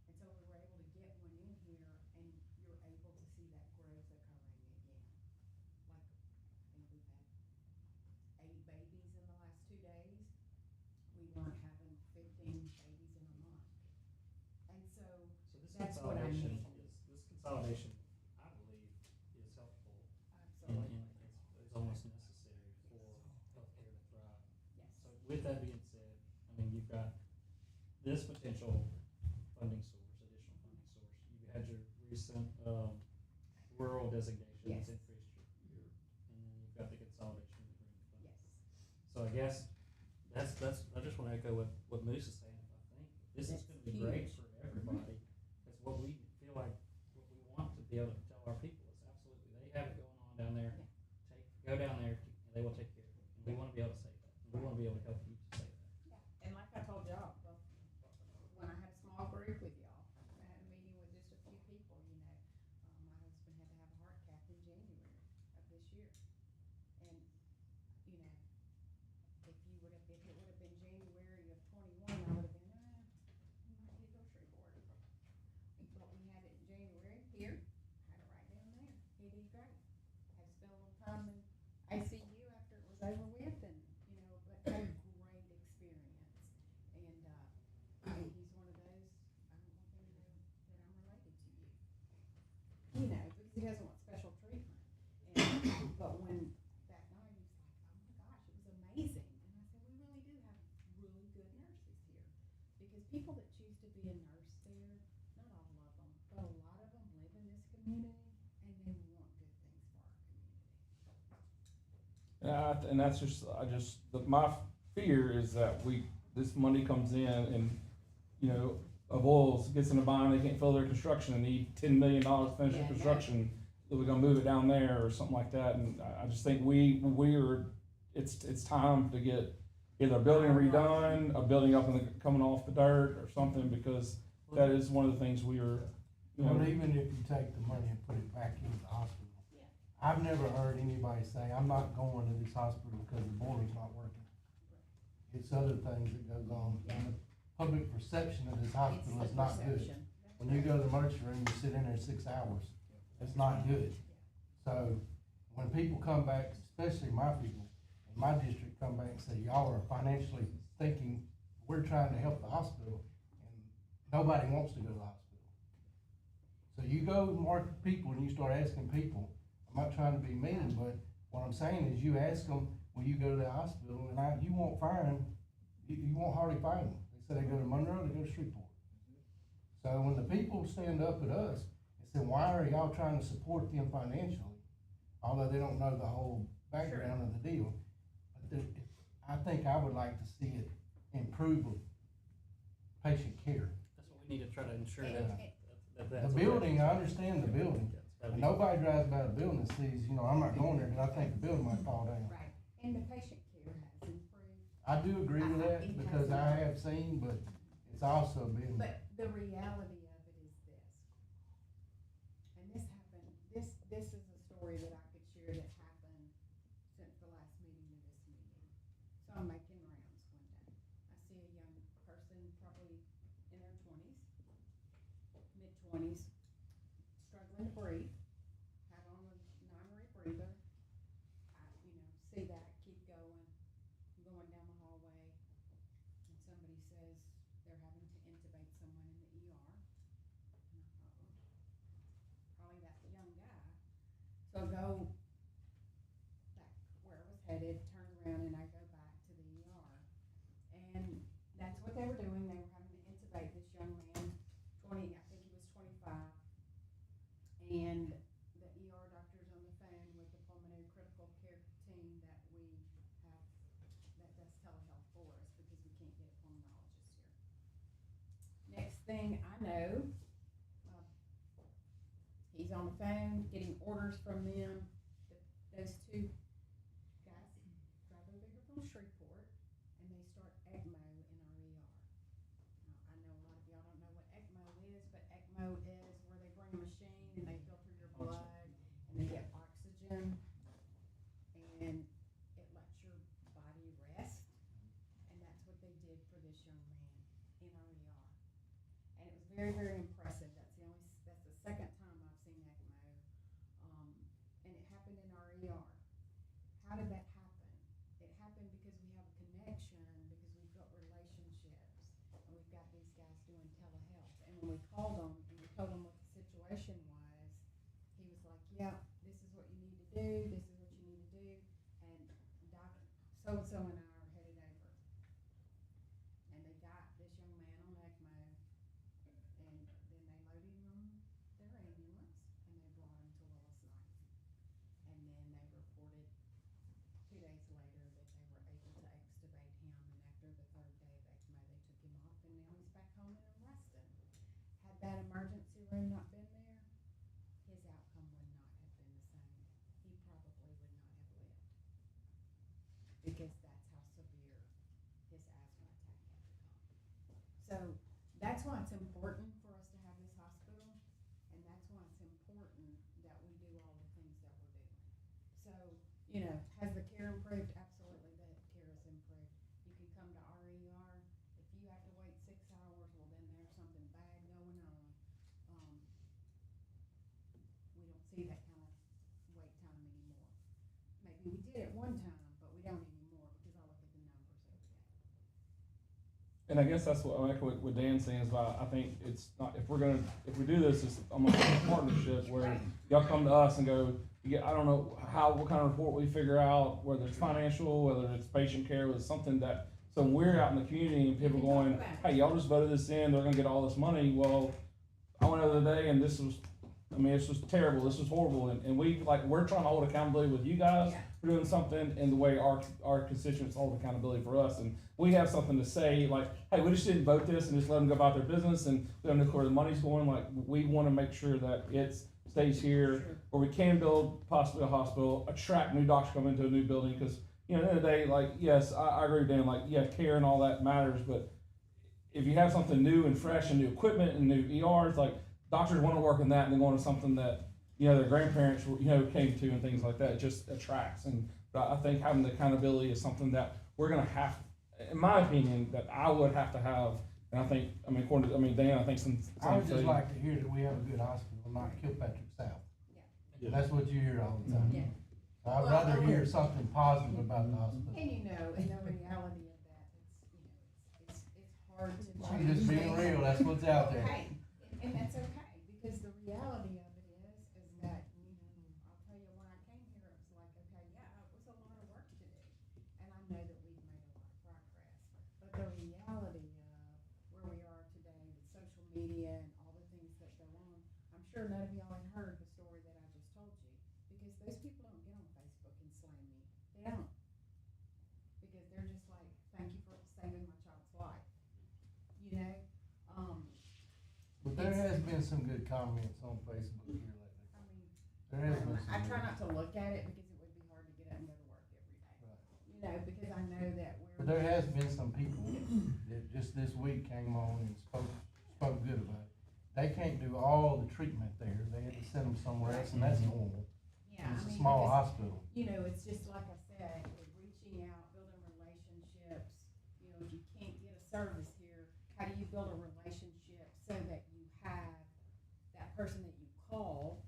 And so we were able to get one in here, and you're able to see that growth occurring again. Like, I think we've had 8 babies in the last 2 days. We weren't having 15 babies in a month. And so So this that's what I consolidation mean. I believe, is helpful. Absolutely. It's almost necessary for healthcare to thrive. Yes. So with that being said, I mean, you've got this potential funding source, additional funding source. You had your recent, rural designations Yes. increased and then you've got the consolidation of the Green Clinic. Yes. So I guess that's, I just wanna echo what Moose is saying. I think this is gonna be great Huge. for everybody. That's what we feel like, what we want to be able to tell our people is absolutely, they have it going on down there. Go down there and they will take care of it. And we wanna be able to say that. And we wanna be able to help you to say that. Yeah, and like I told y'all, when I had a small group with y'all, I had a meeting with just a few people, you know, my husband and that's my fear is that this money comes in and, you know, of oils gets in a bind, they can't fill their construction and need $10 million to finish the Yeah, construction. That we're gonna move it down there or something like that, and I just think it's time to get either a building redone, a building up coming off the dirt or something, because that is one of the things we are, you know. But even if you take the money and put it back into the hospital, Yeah. I've never heard anybody say, I'm not going to this hospital because the boiler's not working. It's other things that goes on. Yeah. And the public perception of this It's hospital the is not good. perception. When you go to the emergency room, you sit in there 6 hours. It's not good. So when people come back, especially my people in my district, come back and say, y'all are financially thinking, we're trying to help the hospital, and nobody wants to go to the hospital. So you go market people and you start asking people, I'm not trying to be mean, but what I'm saying is you ask them, will you go to the hospital, and you won't find, you won't hardly find them. They say they go to Monroe, they go to Shreveport. So when the people stand up at us and say, why are y'all trying to support them financially, although they don't know the whole background of the deal, but I think I would like to see it improve patient care. That's what we need to try to ensure And- that The that's. building, I understand the building, Yeah, it's gotta but be- nobody drives by the building and sees, you know, I'm not going there because I think the building might fall down. Right, and the patient care has improved, I do agree with that, It has because I not. have seen, but it's also been, but the reality of it is this. And this happened, this is a story that I could share that happened since the last meeting to this meeting. So I'm making rounds one day. I see a young person, probably in their mid-twenties, struggling to breathe, had on a 9-ray breather. I, see that, keep going, going down the hallway, and somebody says they're having to intubate someone in the ER. And I thought, well, probably that young guy. So I go back where I was headed, turn around, and I go back to the ER. And that's what they were doing, they were having to intubate this young man, I think he was 25. And the ER doctor's on the phone with the pulmonary critical care team that we have, that does telehealth for us, because we can't get a pulmonologist here. Next thing I know, he's on the phone, getting orders from them. Those two guys drive over here from Shreveport, and they start ECMO in our ER. Now, I know a lot of y'all don't know what ECMO is, but ECMO is where they bring a machine and they filter your blood, and they get oxygen, and it lets your body rest. And that's what they did for this young man in our ER. And it was very, very impressive. That's the second time I've seen ECMO. And it happened in our ER. How did that happen? It happened because we have a connection, because we've built relationships, and we've got these guys doing telehealth. And when we called him and we told him what the situation was, he was like, yeah, this is what you need to do, this is what you need to do, and Dr. So-and-so and I are headed over. And they got this young man on ECMO, and then they loaded him on their ambulance, and they brought him to Willis Knight. And then they reported 2 days later that they were able to extubate him, and after the 3rd day of ECMO, they took him off, and now he's back home in Reston. Had that emergency room not been there, his outcome would not have been the same. He probably would not have lived, because that's how severe his asthma attack had become. So that's why it's important for us to have this hospital, and that's why it's important that we do all the things that we're doing. So, has the care improved? Absolutely, the care has improved. You can come to our ER. If you have to wait 6 hours, well, then there's something bad going on. We don't see that kind of wait time anymore. Maybe we did at one time, but we don't anymore, because I look at the numbers every day. And I guess that's what, I echo what Dan's saying is about, I think it's not, if we do this, it's almost like a partnership where y'all come to us and go, I don't know what kind of report we figure out, whether it's financial, whether it's patient care, whether it's something that, so when we're out in the community and people going, hey, y'all just voted this in, they're gonna get all this money, well, I went the other day and this was I mean, it's just terrible, this is horrible, and we're trying to hold accountability with you guys Yeah. for doing something, and the way our constituents hold accountability for us, and we have something to say, like, hey, we just didn't vote this and just let them go about their business, and we don't know where the money's going, like, we wanna make sure that it stays here, where we can build possibly a hospital, attract new doctors coming into a new building, cause, you know, at the end of the day, like, yes, I agree with Dan, like, yeah, care and all that matters, but if you have something new and fresh and new equipment and new ERs, like, doctors wanna work in that and they go into something that, you know, their grandparents, you know, came to and things like that, it just attracts, and I think having the accountability is something that we're gonna have, in my opinion, that I would have to have, and I think, I mean, according to, I mean, Dan, I think some. I would just like to hear that we have a good hospital, not Kilpatrick South. Yeah. That's what you hear all the time. Yeah. I'd Well, rather okay. hear something positive about the hospital. And you know, in the reality of that, it's hard to. She's just being real, that's what's out there. Hey, and that's okay, because the reality of it is that, you know, I'll tell you, when I came here, it was like, okay, yeah, it was a lot of work to do. And I know that we've made a lot of progress, but the reality of where we are today with social media and all the things that go on, I'm sure none of y'all have heard the story that I just told you, because those people don't get on Facebook and slay me. They don't. Because they're just like, thank you for saving my child's life. You know, But there has been some good comments on Facebook here lately. I mean, There has been some. I try good- not to look at it because it would be hard to get up and go to work every day. Right. You know, because I know that But there has been some people that just this week came on and spoke good about it. They can't do all the treatment there, they had to send them somewhere else, and that's normal. Yeah, It's I a mean, small because, hospital. you know, it's just like I said, with reaching out, building relationships. You know, if you can't get a service here, how do you build a relationship so that you have that person that you call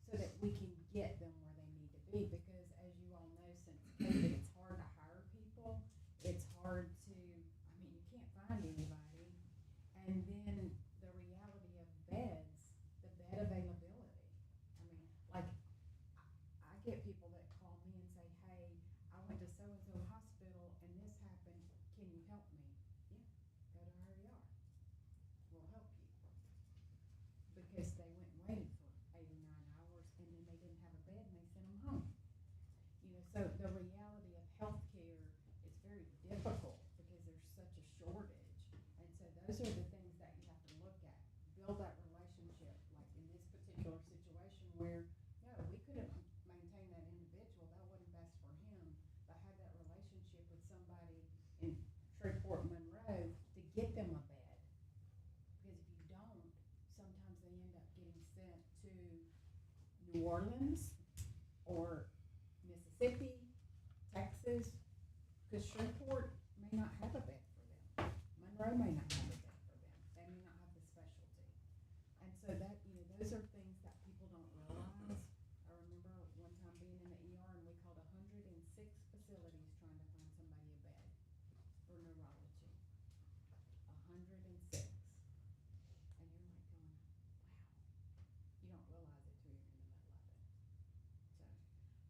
so that we can get them where they need to be? Because as you all know, since COVID, it's hard to hire people. It's hard to, I mean, you can't find anybody. And then the reality of beds, the bed availability. I mean, like, I get people that call me and say, hey, I went to so-and-so hospital and this happened, can you help me? Yeah, go to our ER. We'll help you. Because they went and waited for 8 or 9 hours and then they didn't have a bed and they sent them home. You know, so the reality of healthcare is very difficult because there's such a shortage. And so those are the things that you have to look at. Build that relationship, like in this particular situation where, no, we couldn't maintain that individual, that wasn't best for him. But have that relationship with somebody in Shreveport, Monroe to get them a bed. Because if you don't, sometimes they end up getting sent to New Orleans or Mississippi, Texas, because Shreveport may not have a bed for them. Monroe may not have a bed for them. They may not have the specialty. And so that, you know, those are things that people don't realize. I remember one time being in the ER and we called 106 facilities trying to find somebody a bed for neurology. 106. And you're like going, wow. You don't realize it till you're in the middle of it.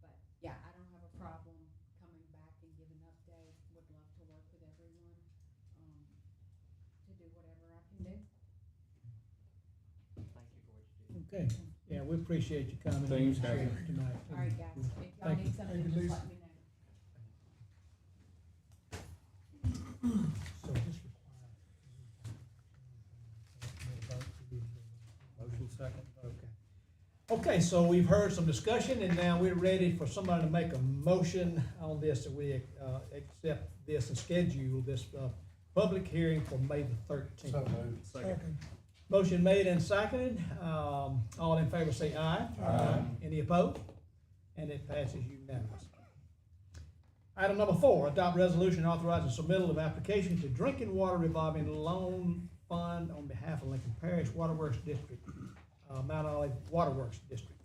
So, but yeah, I don't have a problem coming back and giving updates. Would love to work with everyone, to do whatever I can do. Thank you for what you do. Okay, yeah, we appreciate you coming. Thanks, guys. Tonight. All right, guys, if y'all Thank you. need something, Thank you, just Lisa. let me know. So this Motion second, vote. Okay, so we've heard some discussion and now we're ready for somebody to make a motion on this, that we, accept this and schedule this, public hearing for May the 13th. So moved. Second. Motion made and seconded, all in favor say aye. Aye. Any opposed? And it passes unanimously. Item number 4, adopt resolution authorizing submittal of application to drinking water revolving loan fund on behalf of Lincoln Parish Waterworks District, Mount Olive Waterworks District.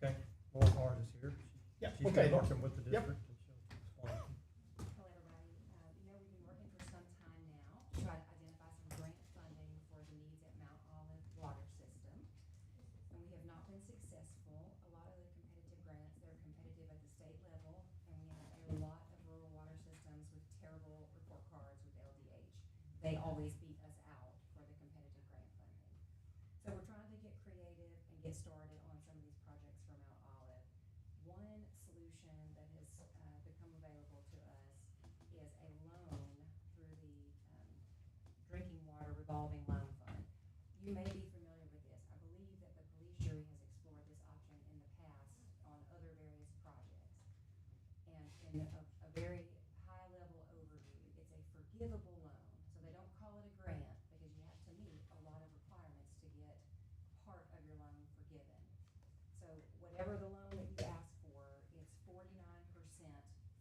Okay, Laura Hart is here. Yeah, She's okay, been Laura. working with the Yep. district and she'll explain. Hello, everybody. You know, we've been working for some time now to try to identify some grant funding for the needs at Mount Olive Water System. And we have not been successful. A lot of the competitive grants, they're competitive at the state level, and we have a lot of rural water systems with terrible report cards with LDH. They always beat us out for the competitive grant funding. So we're trying to get creative is a loan through the Drinking Water Revolving Loan Fund. You may be familiar with this. I believe that the police jury has explored this option in the past on other various projects. And in a very high-level overview, it's a forgivable loan. So they don't call it a grant because you have to meet a lot of requirements to get part of your loan forgiven. So whatever the loan that you ask for, it's 49%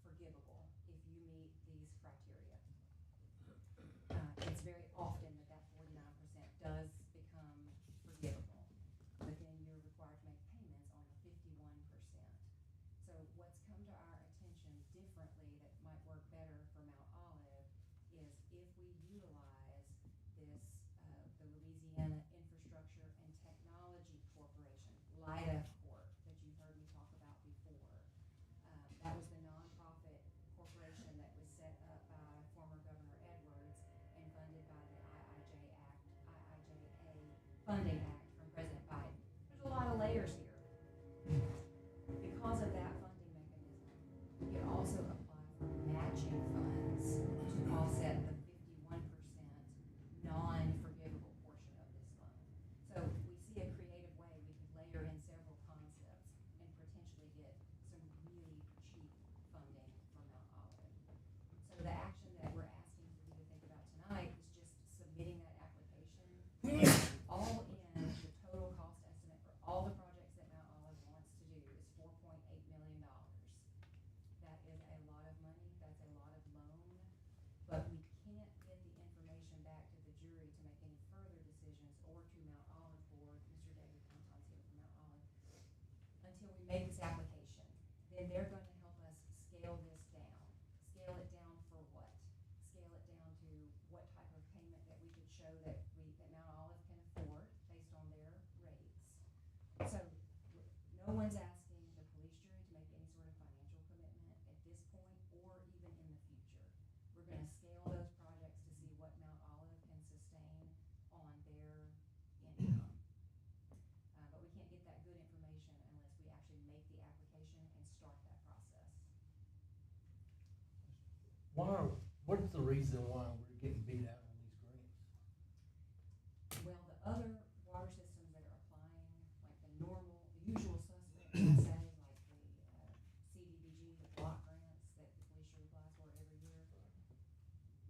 forgivable if you meet these criteria. It's very often that 49% does become forgivable, but then you're required to make payments on the 51%. So what's come to our attention differently that might work better for Mount Olive is if we utilize this, the Louisiana Infrastructure and Technology Corporation, LIDA Corp, that you've heard me talk about before. That was the nonprofit corporation that was set up by former Governor Edwards and funded by the IIJA Funding Act from President Biden. There's a lot of layers here. Because of that funding mechanism, you can also apply for matching funds to offset the 51% non-forgivable portion of this loan. So we see a creative way we could layer in several concepts and potentially get some really cheap funding for Mount Olive. So the action that we're asking for you to think about tonight is just submitting that application. All in, the total cost estimate for all the projects that Mount Olive wants to do is $4.8 million. That is a lot of money, that's a lot of loan, but we can't get the information back to the jury to make any further decisions or to Mount Olive Board, Mr. David Fontan's here from Mount Olive, until we make this application. Then they're going to help us scale this down. Scale it down for what? Scale it down to what type of payment that we could show that Mount Olive can afford based on their rates. So no one's asking the police jury to make any sort of financial commitment at this point or even in the future. We're going to scale those projects to see what Mount Olive can sustain on their income. But we can't get that good information unless we actually make the application and start that process. What's the reason why we're getting beat out on these grants? Well, the other water systems that are applying, like the usual suspects, I say, like the CDBG, the block grants that the police jury applies for every year,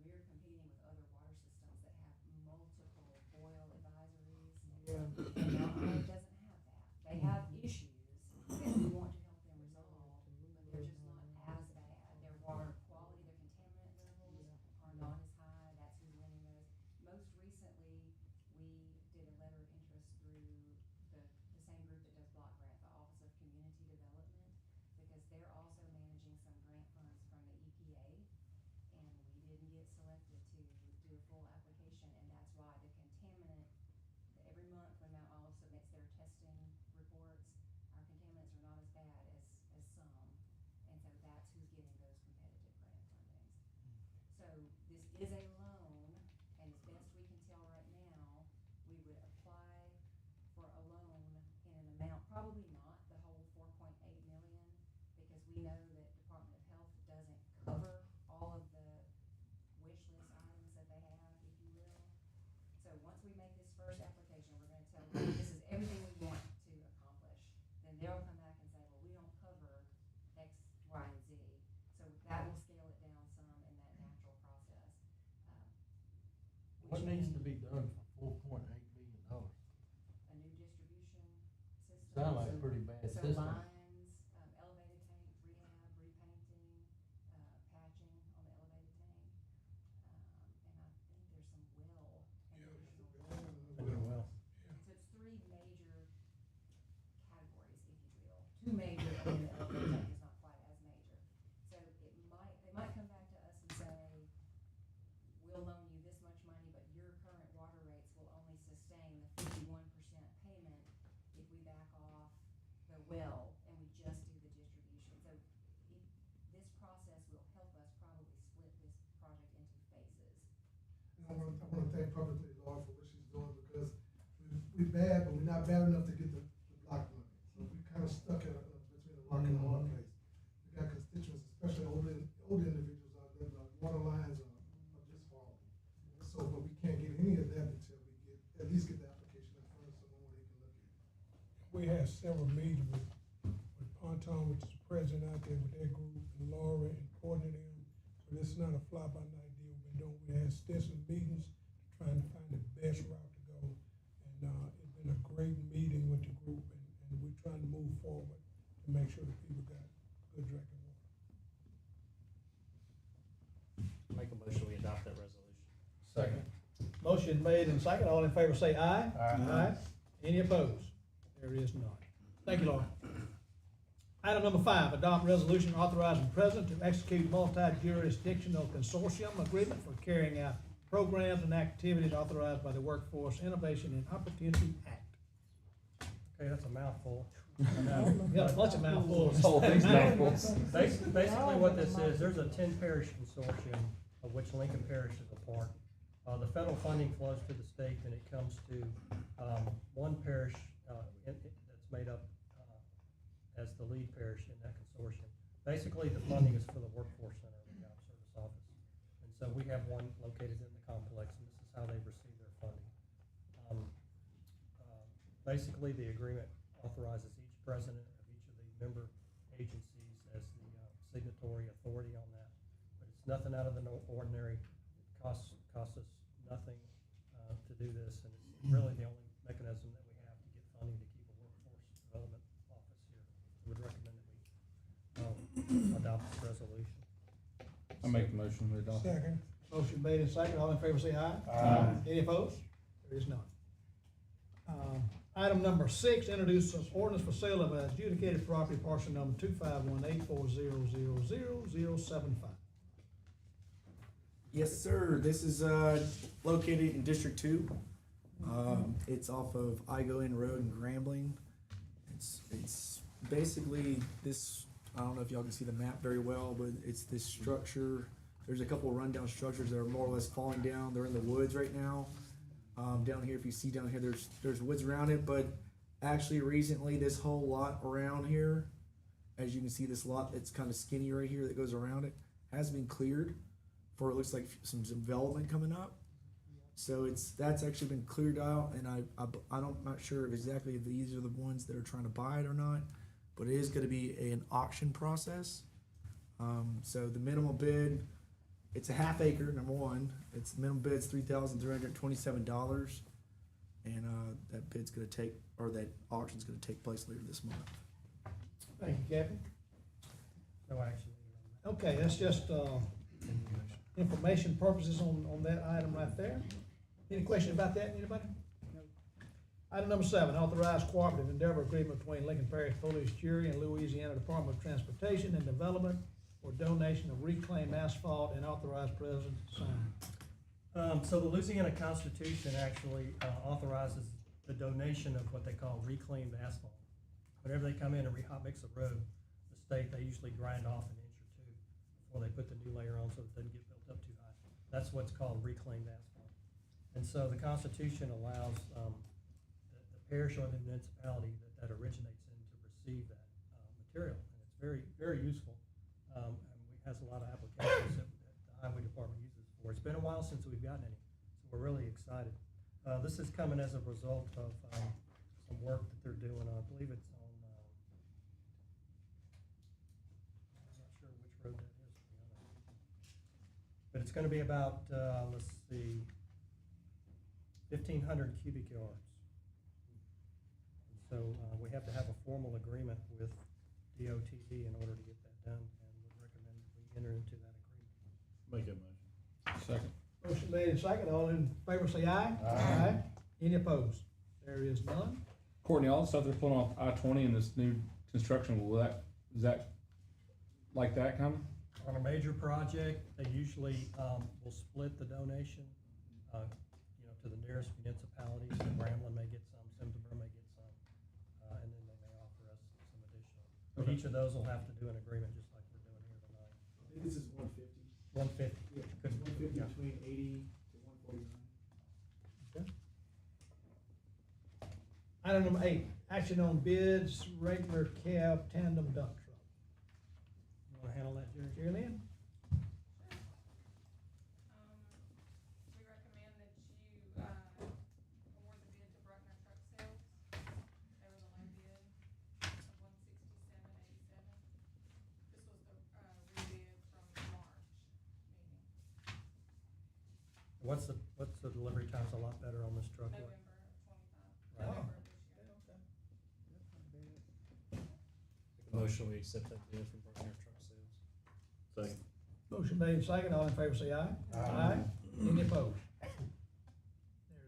we're competing with other water systems that have multiple boil advisories. Yeah. And Mount Olive doesn't have that. They have issues that we want to help them resolve, but they're just not as bad. Their water quality, their contaminant levels are not as high. That's who's winning those. Most recently, we did a letter of interest through the same group that does block grant, the Office of Community Development, because they're also managing some grant funds from the EPA, and we didn't get selected to do a full application, and that's why the contaminant, every month when Mount Olive submits their testing reports, our contaminants are not as bad as some, and so that's who's getting those competitive grant fundings. So this is a loan, and as best we can tell right now, we would apply for a loan in an amount, probably not the whole 4.8 million, because we know that Department of Health doesn't cover all of the wish list items that they have, if you will. So once we make this first application, we're gonna tell them this is everything we want to accomplish. Then they'll come back and say, well, we don't cover X, Y, and Z. So that will scale it down some in that natural process. What needs to be done for $4.8 million? A new distribution system. Sound like a pretty bad So system. lines, elevated tank rehab, repainting, patching on the elevated tank. And I think there's some well and additional well. So it's three major categories, if you will. Two major, and the elevated tank is not quite as major. So they might come back to us and say, we'll loan you this much money, but your current water rates will only sustain the 51% payment if we back off the well and we just do the distribution. So this process will help us probably split this project into phases. I want to thank publicly Laura for what she's doing, because we're bad, but we're not bad enough to get the block money. So we're kind of stuck in between a rock and a hard place. We got constituents, especially older individuals out there, that Tom, which is president out there with that group, and Laura and Courtney and them. So this is not a fly-by-night deal we've been doing. We had extensive meetings trying to find the best route to go. And, it's been a great meeting with the group, and we're trying to move forward to make sure that people got good drinking water. Make a motion, we adopt that resolution. Second. Motion made and second, all in favor say aye. Aye. Any opposed? There is none. Thank you, Laura. Item number 5, adopt resolution authorizing president to execute multi-jurisdictional consortium agreement for carrying out programs and activities authorized by the Workforce Innovation and Opportunity Act. Okay, that's a mouthful. Yeah, lots of mouthfuls. This whole thing's mouthful. Basically what this is, there's a 10 parish consortium of which Lincoln Parish is a part. The federal funding flows to the state and it comes to, one parish, that's made up, as the lead parish in that consortium. Basically, the funding is for the Workforce Center, the Job Service Office. And so we have one located in the complex, and this is how they receive their funding. Basically, the agreement authorizes each president of each of the member agencies as the signatory authority on that. But it's nothing out of the ordinary. It costs us nothing to do this, and it's really the only mechanism that we have to get funding to keep a workforce development office here. I would recommend that we adopt this resolution. I make the motion, we adopt. Second. Motion made and second, all in favor say aye. Aye. Any opposed? There is none. Item number 6, introduce an ordinance for sale of adjudicated property, parcel number 25184000075. Yes, sir. This is located in District 2. It's off of Igoin Road in Grambling. It's basically this. I don't know if y'all can see the map very well, but it's this structure. There's a couple of rundown structures that are more or less falling down. They're in the woods right now. Down here, if you see down here, there's woods around it, but actually recently this whole lot around here, as you can see, this lot that's kind of skinny right here that goes around it, has been cleared for, it looks like some development coming up. So that's actually been cleared out, and I'm not sure if exactly if these are the ones that are trying to buy it or not, but it is going to be an auction process. So the minimum bid, it's a half acre, number one. Its minimum bid's $3,327, and that bid's going to take, or that auction's going to take place later this month. Thank you, Captain. No action. Okay, that's just information purposes on that item right there. Any question about that, anybody? No. Item number 7, authorize cooperative endeavor agreement between Lincoln Parish Police Jury and Louisiana Department of Transportation and Development for donation of reclaimed asphalt, and authorize president to sign. So the Louisiana Constitution actually authorizes the donation of what they call reclaimed asphalt. Whenever they come in and re-hot mix a road, the state, they usually grind off an inch or two before they put the new layer on so it doesn't get built up too high. That's what's called reclaimed asphalt. And so the Constitution allows the parish or the municipality that originates in to receive that material. And it's very, very useful. And has a lot of applications that the highway department uses for. It's been a while since we've gotten any, so we're really excited. This is coming as a result of some work that they're doing. I believe it's on, I'm not sure which road that is, to be honest. But it's going to be about, let's see, 1,500 cubic yards. And so we have to have a formal agreement with DOTD in order to get that done. Enter into that agreement. Make that motion. Second. Motion made and second, all in favor say aye. Aye. Any opposed? There is none. Courtney, all the stuff they're pulling off I-20 in this new construction, is that like that kind of? On a major project, they usually will split the donation, to the nearest municipalities. So Grambling may get some, Simsbury may get some, and then they may offer us some additional. But Okay. each of those will have to do an agreement just like we're doing here tonight. I think this is 150. 150. Yeah, Good. 150 Yeah. between 80 to 149. Item number 8, action on bids, regular cab tandem dump truck. You wanna handle that, Jerry? Jerry Lynn? We recommend that you, award the bid to Bruckner Truck Sales. They were the low bid of $167.87. What's the delivery time's a lot better on this truck? November Right. November of this year. Motion, we accept that bid from Bernier Truck Sales. Second. Motion made, second, all in favor say aye. Aye. Any opposed?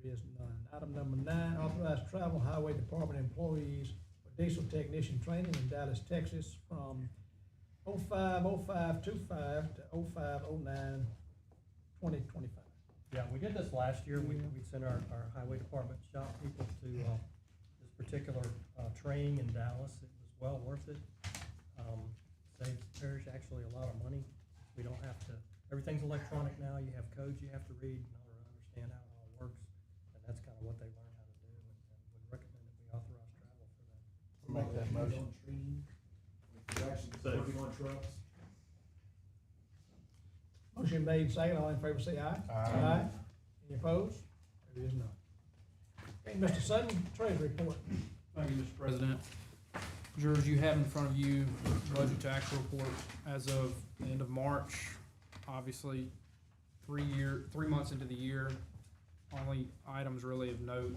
There is none. Item number 9, authorized travel highway department employees for diesel technician training in Dallas, Texas from 05/05/25 to 05/09/2025. Yeah, we did this last year. We sent our highway department shop people to, this particular, training in Dallas. It was well worth it. Saves the parish actually a lot of money. We don't have to, everything's electronic now. You have codes you have to read in order to understand how it all works. And that's kind of what they learn how to do, and would recommend that we authorize travel for them. Make that motion. You're actually working on trucks. Motion made, second, all in favor say aye. Aye. Any opposed? There is none. Okay, Mr. Sutton, treasury report. Thank you, Mr. President. Jurors, you have in front of you the budget to actual report as of the end of March. Obviously, 3 months into the year, only items really of note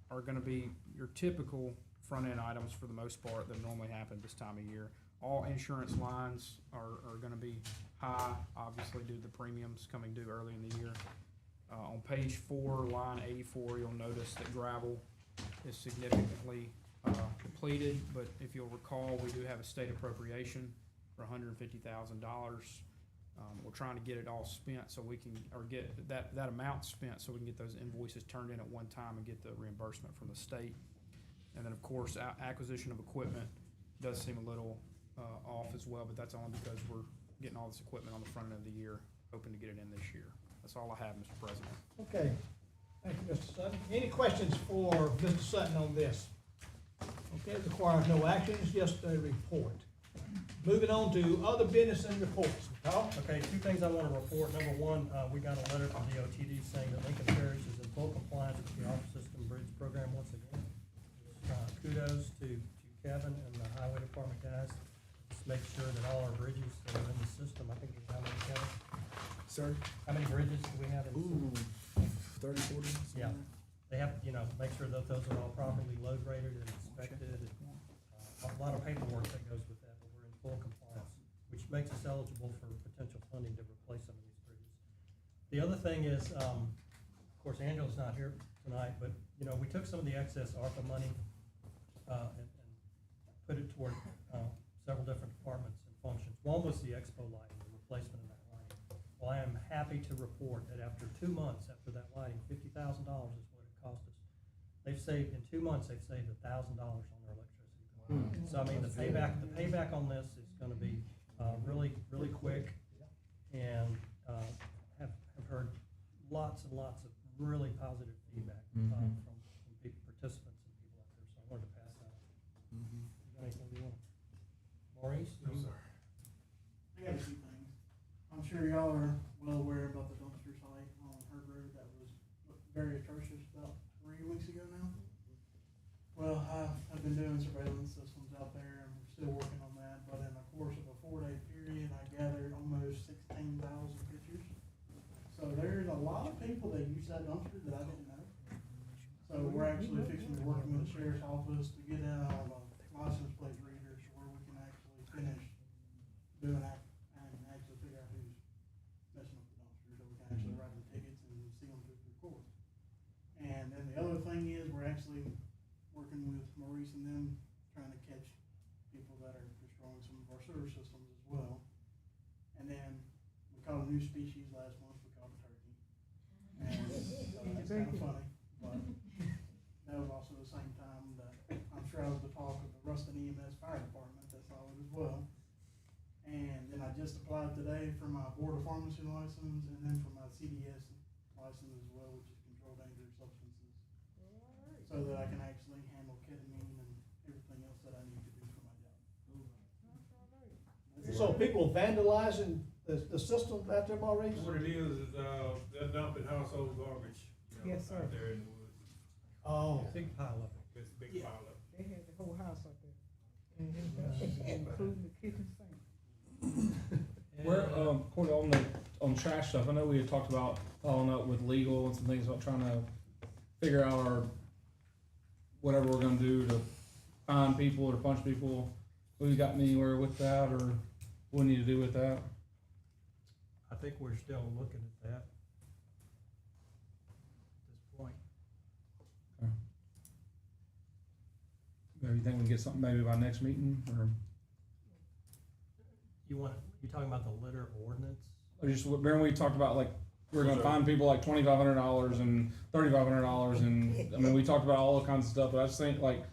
are gonna be your typical front-end items for the most part that normally happen this time of year. All insurance lines are gonna be high, obviously due to the premiums coming due early in the year. On page 4, line 84, you'll notice that gravel is significantly depleted, but if you'll recall, we do have a state appropriation for $150,000. We're trying to get it all spent so we can, or get that amount spent so we can get those invoices turned in at one time and get the reimbursement from the state. And then, of course, acquisition of equipment does seem a little off as well, but that's only because we're getting all this equipment on the front end of the year, hoping to get it in this year. That's all I have, Mr. President. Okay, thank you, Mr. Sutton. Any questions for Mr. Sutton on this? Okay, it requires no action, it's just a report. Moving on to other business and reports. Carl? Okay, 2 things I want to report. Number 1, we got a letter from the OTD saying that Lincoln Parish is in full compliance with the Office System Bridge Program once again. Kudos to Kevin and the Highway Department guys. Just make sure that all our bridges that are in the system, I think there's how many, Kevin? Sir? How many bridges do we have in the system? 30, 40? Yeah, they have, make sure that those are all properly load rated and inspected. And, a lot of paperwork that goes with that, but we're in full compliance, which makes us eligible for potential funding to replace some of these bridges. The other thing is, of course, Angela's not here tonight, but, we took some of the excess ARPA money, and put it toward, several different departments and functions. One was the expo lighting, the replacement of that lighting. Well, I am happy to report that after 2 months after that lighting, $50,000 is what it cost us. They've saved, in 2 months, they've saved $1,000 on their electricity. So I mean, the payback on this is gonna be, really, really quick, and, have heard lots and lots of really positive feedback, from people, participants and people out there, so I wanted to pass that on. You got anything you want? Maurice? No, sir. I got a few things. I'm sure y'all are well aware about the dumpster site on Herd Road that was very atrocious about 3 weeks ago now. Well, I've been doing surveillance systems out there, and we're still working on that, but in the course of a 4-day period, I gathered almost 16,000 pictures. So there's a lot of people that use that dumpster that I didn't know. So we're actually fixing to working with the sheriff's office to get out license plate readers where we can actually finish doing that and actually figure out who's messing up the dumpster, so we can actually write the tickets and see them through court. And then the other thing is, we're actually working with Maurice and them, trying to catch people that are destroying some of our sewer systems as well. And then we caught a new species last month, we caught a turkey. And that's kind of funny, but that was also the same time that I'm sure I was the talk of the Ruston EMS Fire Department that saw it as well. And then I just applied today for my Board of Pharmacy license, and then for my CDS license as well, which is Controlled Dangerous Substances. So that I can actually handle ketamine and everything else that I need to do for my job. So people vandalizing the system out there, Maurice? What it is they're dumping household garbage, Yes, sir. out there in the woods. Oh. Big pile of it. It's a big pile of it. They had the whole house up there, including the kitchen sink. Where, Corey, on trash stuff, I know we had talked about following up with legal and some things about trying to figure out our, whatever we're gonna do to fine people or punch people. We gotten anywhere with that, or what we need to do with that? I think we're still looking at that at this point. Maybe you think we can get something maybe by next meeting, or You talking about the litter ordinance? or just, remember we talked about like, we're gonna fine people like $2,500 and $3,500 and, I mean, we talked about all kinds of stuff, but I just think like,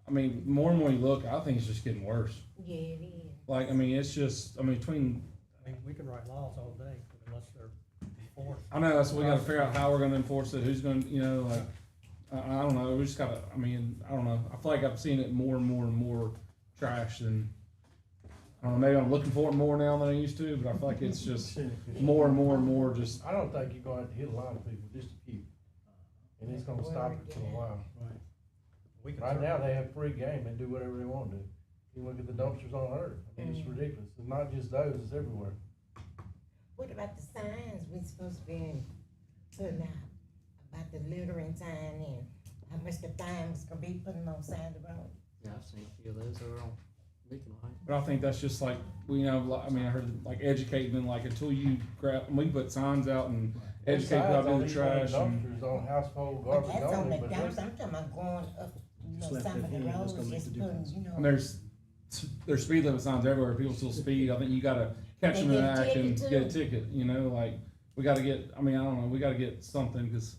I mean, more and more you look, I think it's just getting worse. Yeah, it is. Like, I mean, it's just, I mean, between, I mean, we can write laws all day unless they're enforced. I know, that's what we gotta figure out how we're gonna enforce it, who's gonna, you know, like, I don't know, we just gotta, I mean, I don't know, I feel like I've seen it more and more and more trash than, I don't know, maybe I'm looking for it more now than I used to, but I feel like it's just more and more and more just, I don't think you're gonna have to hit a lot of people, just a few. And it's gonna stop it for a while. Right now, they have free game, they do whatever they want to do. You look at the dumpsters on Earth, I mean, it's ridiculous, it's not just those, it's everywhere. What about the signs we supposed to be putting out about the littering sign and how much the fine was gonna be putting on side of the road? Yeah, I've seen a few of those over on Beacon Light. but I think that's just like, we know, like, I mean, I heard like educating them, like until you grab, we put signs out and educate people Besides, about on the these trash and. dumpsters on household But garbage that's on only, the but dumps, there's- I'm talking about going up, you know, Just left some of it the in, that's roads, gonna make just the putting, difference. you know. And there's speed limit signs everywhere, people still speed, I think you gotta catch them They in get a the act and ticket, get a too. ticket, you know, like, we gotta get, I mean, I don't know, we gotta get something, cause,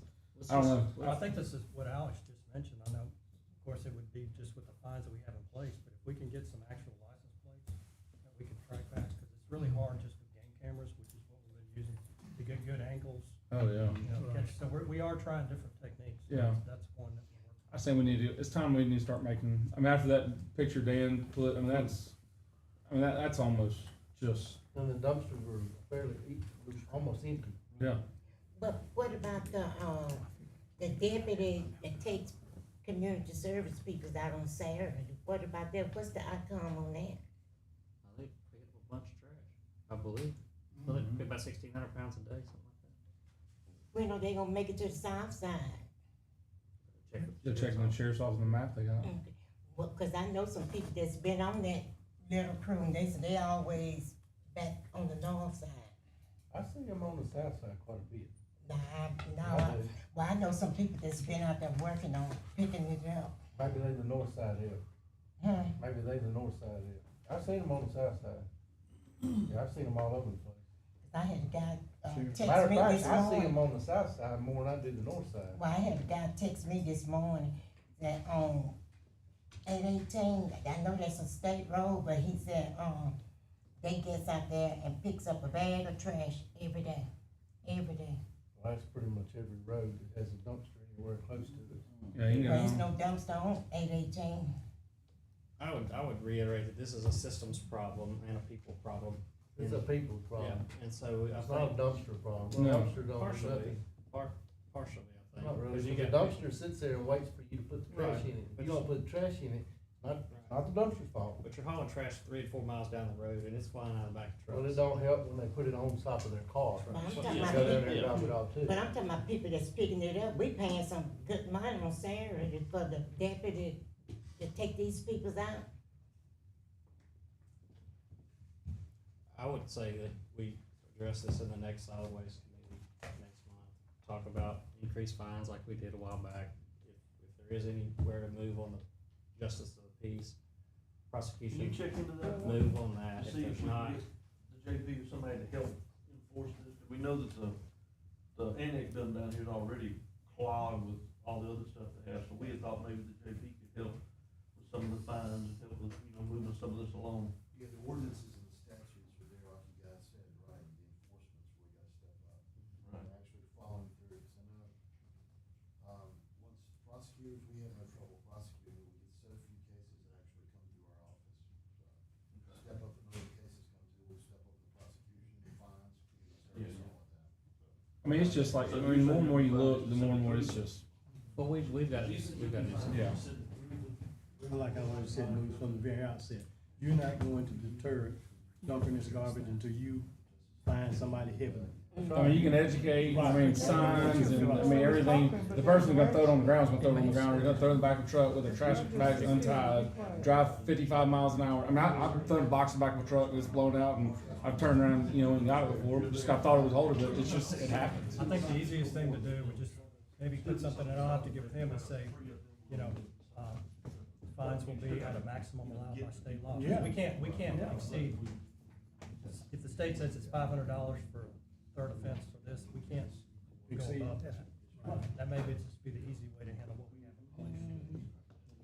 I don't know. Well, I think this is what Alex just mentioned. I know, of course, it would be just with the fines that we have in place, but if we can get some actual license plates that we can track back, because it's really hard just with game cameras, which is what we've been using to get good angles. Oh, yeah. You know, catch, so we are trying different techniques. So Yeah. That's one that we're working on. I say we need to, it's time we need to start making, I mean, after that picture Dan put, I mean, that's almost just, And the dumpsters were fairly, almost empty. yeah. But what about the deputy that takes community service people out on Saturday? What about that? What's the outcome on that? I think pick up a bunch of trash, I believe. Well, they pick about 1,600 pounds a day, something like We know they gonna make it to the south side. that. They're checking the sheriff's office on the map they got. Well, cause I know some people that's been on that little crew, and they say they always back on the north side. I see them on the south side quite a bit. Well, I know some people that's been out there working on picking it up. Maybe they the north side hill. Huh? Maybe they the north side hill. I've seen them on the south side. Yeah, I've seen them all over the place. I had a guy text Matter of me fact, this I see them morning. on the south side more than I do the north side. Well, I had a guy text me this morning that on 818, I know that's a state road, but he said, they gets out there and picks up a bag of trash every day. Every day. Well, that's pretty much every road that has a dumpster anywhere close to it. Yeah, you There's know, no dumpster on 818. I would reiterate that this is a systems problem and a people problem. It's a people problem. Yeah, and so I It's not a think dumpster problem. No. Dumpster don't do partially, nothing. partially, I think. Not really, 'cause you because the got dumpster sits there and waits for you to put the trash Right. in it. If But you don't put the trash in it, not the dumpster's fault. But you're hauling trash 3 to 4 miles down the road and it's flying out of the back of trucks. Well, it don't help when they put it on top of their car. But I'm You talking just about go down there and people- drop it off too. But I'm talking about people that's picking it up. We paying some good money on Saturday for the deputy to take these peoples out. I would say that we address this in the next solid waste committee next month. Talk about increased fines like we did a while back. If there is anywhere to move on the justice of the peace, prosecution. Can you check into that one? Move on that. If See if there's we not, can get the JP or somebody to help enforce this. We know that the annex done down here is already clogged with all the other stuff they have, so we had thought maybe the JP could help with some of the fines and help with, moving some of this along. Yeah, the ordinances and the statutes are there, like you guys said, right, the enforcement's where you gotta step up. Right. And actually following through, because I know, once prosecutors, we have no trouble prosecuting, we get so few cases that actually come through our office. So, step up the number of cases come through, we'll step up the prosecution, the fines, we get service, all like that. I mean, it's just like, I mean, the more and more you look, the more and more it's just, but we've got to do something. yeah. Like I always said from the very outset, you're not going to deter dumping this garbage until you find somebody heavily. I mean, you can educate, I mean, signs and, I mean, everything. The person gonna throw it on the ground is gonna throw it on the ground, or they're gonna throw it in the back of a truck with their trash bags untied, drive 55 miles an hour. I mean, I've thrown a box in the back of a truck that's blown out, and I've turned around, you know, and got it before, but just got thought it was older, but it's just, it happens. I think the easiest thing to do would just maybe put something, and I don't have to give him and say, you know, fines will be at a maximum allowed by state law. Yeah. We can't exceed, if the state says it's $500 for third offense for this, we can't go Exceed. above that. That may just be the easy way to handle what we have in place.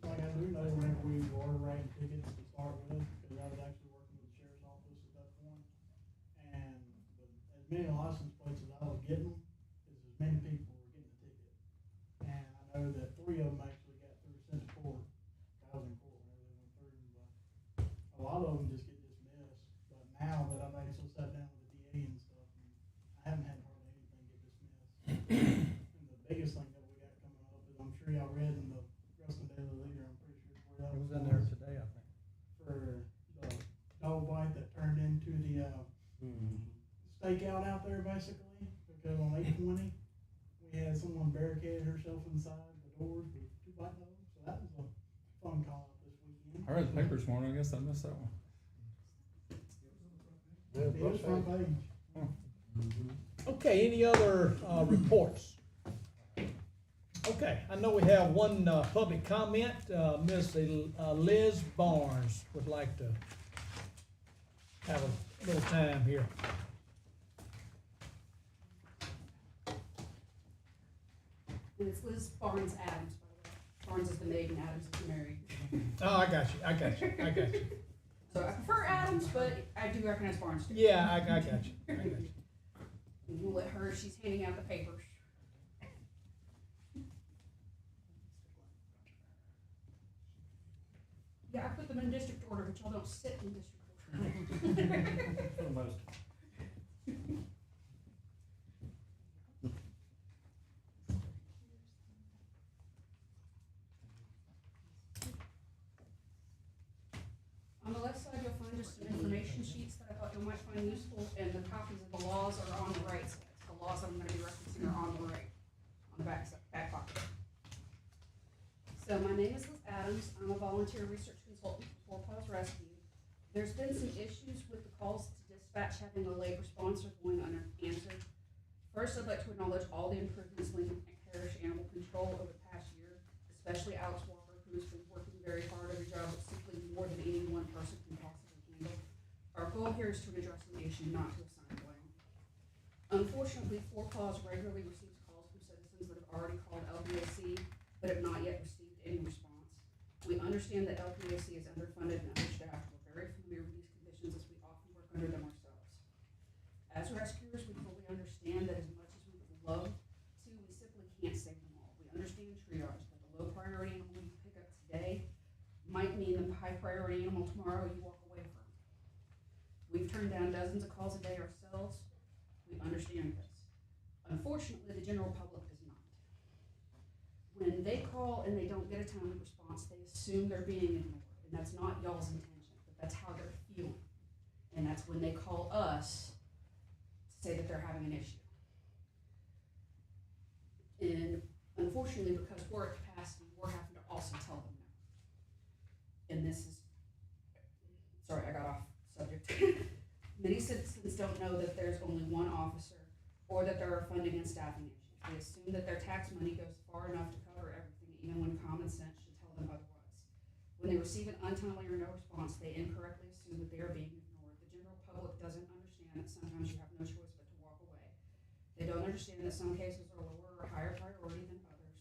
Like I do know whenever we were writing tickets to start with, because I was actually working with the sheriff's office at that point, and as many license plates as I was getting, is as many people were getting the ticket. And I know that 3 of them actually got through since court, I was in court whenever they went through, but a lot of them just get dismissed. But now that I've actually sat down with the DA and stuff, I haven't had hardly anything get dismissed. And the biggest thing that we got coming up is, I'm sure y'all read in the Ruston Daily Leader, I'm pretty sure where that It was in there today, I think. for the dog bite that turned into the, stakeout out there basically, because on 820, we had someone barricaded herself inside the doors with 2 bite dogs, so that was a fun call out this weekend. I read the paper this morning, I guess I missed that one. It was front page. Okay, any other, reports? Okay, I know we have one, public comment, Ms. Liz Barnes would like to have a little time here. And it's Liz Barnes Adams, by the way. Barnes is the maiden, Adams is the married. Oh, I got you. So I prefer Adams, but I do recognize Barnes too. Yeah, I got you. And we'll let her, she's handing out the papers. Yeah, I put them in district order, but y'all don't sit in district order. For the most. On the left side, you'll find just some information sheets that I thought you might find useful, and the copies of the laws are on the right side. The laws I'm gonna be referencing are on the right, on the back side, back pocket. So my name is Liz Adams. I'm a volunteer research consultant for Paws Rescue. There's been some issues with the calls to dispatch having a late response or going unanswered. First, I'd like to acknowledge all the improvements Lincoln Parish Animal Control over the past year, especially Alex Walker, who's been working very hard at a job that's simply more than any one person can possibly handle. Our goal here is to address the issue, not to assign blame. Unfortunately, Four Paws regularly receives calls from citizens that have already called LPAC, but have not yet received any response. We understand that LPAC is underfunded and understaffed. We're very familiar with these conditions as we often work under them ourselves. As rescuers, we fully understand that as much as we would love to, we simply can't save them all. We understand triage, that the low priority animal you pick up today might mean the high priority animal tomorrow you walk away from. We've turned down dozens of calls a day ourselves. We understand this. Unfortunately, the general public does not. When they call and they don't get a timely response, they assume they're being ignored, and that's not y'all's intention, but that's how they're feeling. And that's when they call us to say that they're having an issue. And unfortunately, because we're at capacity, we're having to also tell them no. And this is, sorry, I got off subject. Many citizens don't know that there's only one officer or that there are funding and staffing issues. They assume that their tax money goes far enough to cover everything, even when common sense should tell them otherwise. When they receive an untimely or no response, they incorrectly assume that they are being ignored. The general public doesn't understand that sometimes you have no choice but to walk away. They don't understand that some cases are lower or higher priority than others.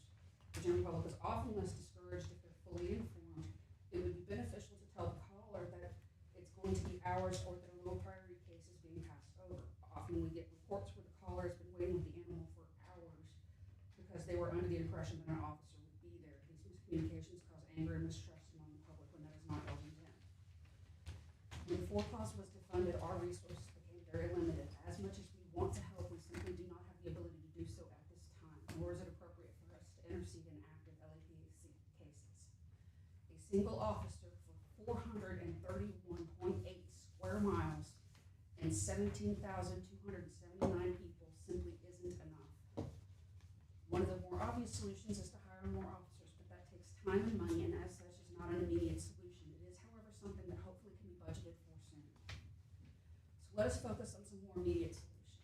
The general public is often less discouraged if they're fully informed. It would be beneficial to tell the caller that it's going to be hours or that a low priority case is being passed over. Often we get reports where the caller has been waiting with the animal for hours because they were under the impression that an officer would be there. These miscommunications cause anger and mistrust among the public when that is not y'all's intent. When Four Paws was defunded, our resources became very limited. As much as we want to help, we simply do not have the ability to do so at this time, nor is it appropriate for us to intercede in active LAPAC cases. A single officer for 431.8 square miles and 17,279 people solutions is to hire more officers, but that takes time and money, and as such is not an immediate solution. It is, however, something that hopefully can be budgeted for soon. So let us focus on some more immediate solutions.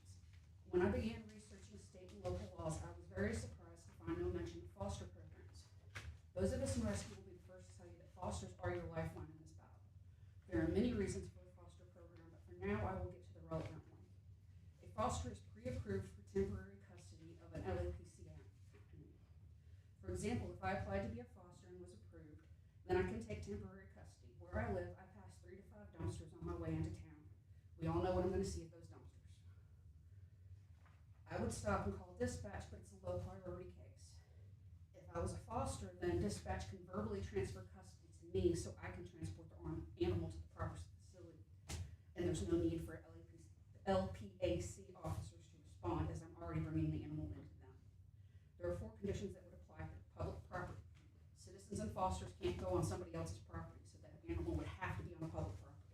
When I began researching state and local laws, I was very surprised to find no mention of foster programs. Those of us in rescue will be the first to tell you that fosters are your lifeline in this battle. There are many reasons for a foster program, but for now I will get to the relevant one. A foster is pre-approved for temporary custody of an LAPC animal. For example, if I applied to be a foster and was approved, then I can take temporary custody. Where I live, I pass 3 to 5 dumpsters on my way into town. We all know what I'm going to see at those dumpsters. I would stop and call dispatch, but it's a low priority case. If I was a foster, then dispatch can verbally transfer custody to me so I can transport the animal to the proper facility. And there's no need for LPAC officers to respond, as I'm already bringing the animal into them. There are 4 conditions that would apply here. Public property. Citizens and fosters can't go on somebody else's property, so that animal would have to be on public property.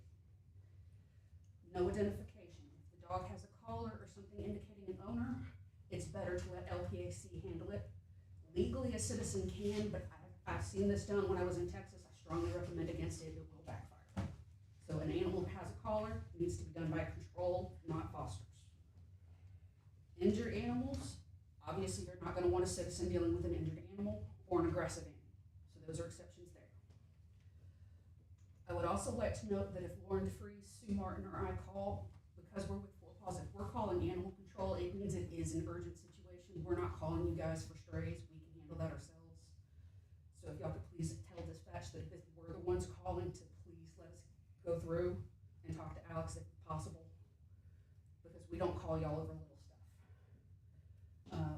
No identification. If the dog has a collar or something indicating an owner, it's better to let LPAC handle it. Legally, a citizen can, but I've seen this done when I was in Texas. I strongly recommend against it. It will backfire. So an animal that has a collar needs to be done by control, not fosters. Injured animals, obviously you're not going to want a citizen dealing with an injured animal or an aggressive animal. So those are exceptions there. I would also like to note that if Lauren DeFries, Sue Martin, or I call, because we're with Full Paws, if we're calling animal control, it means it is an urgent situation. We're not calling you guys for strays. We can handle that ourselves. So if y'all could please tell dispatch that if we're the ones calling, to please let us go through and talk to Alex if possible, because we don't call y'all over little stuff.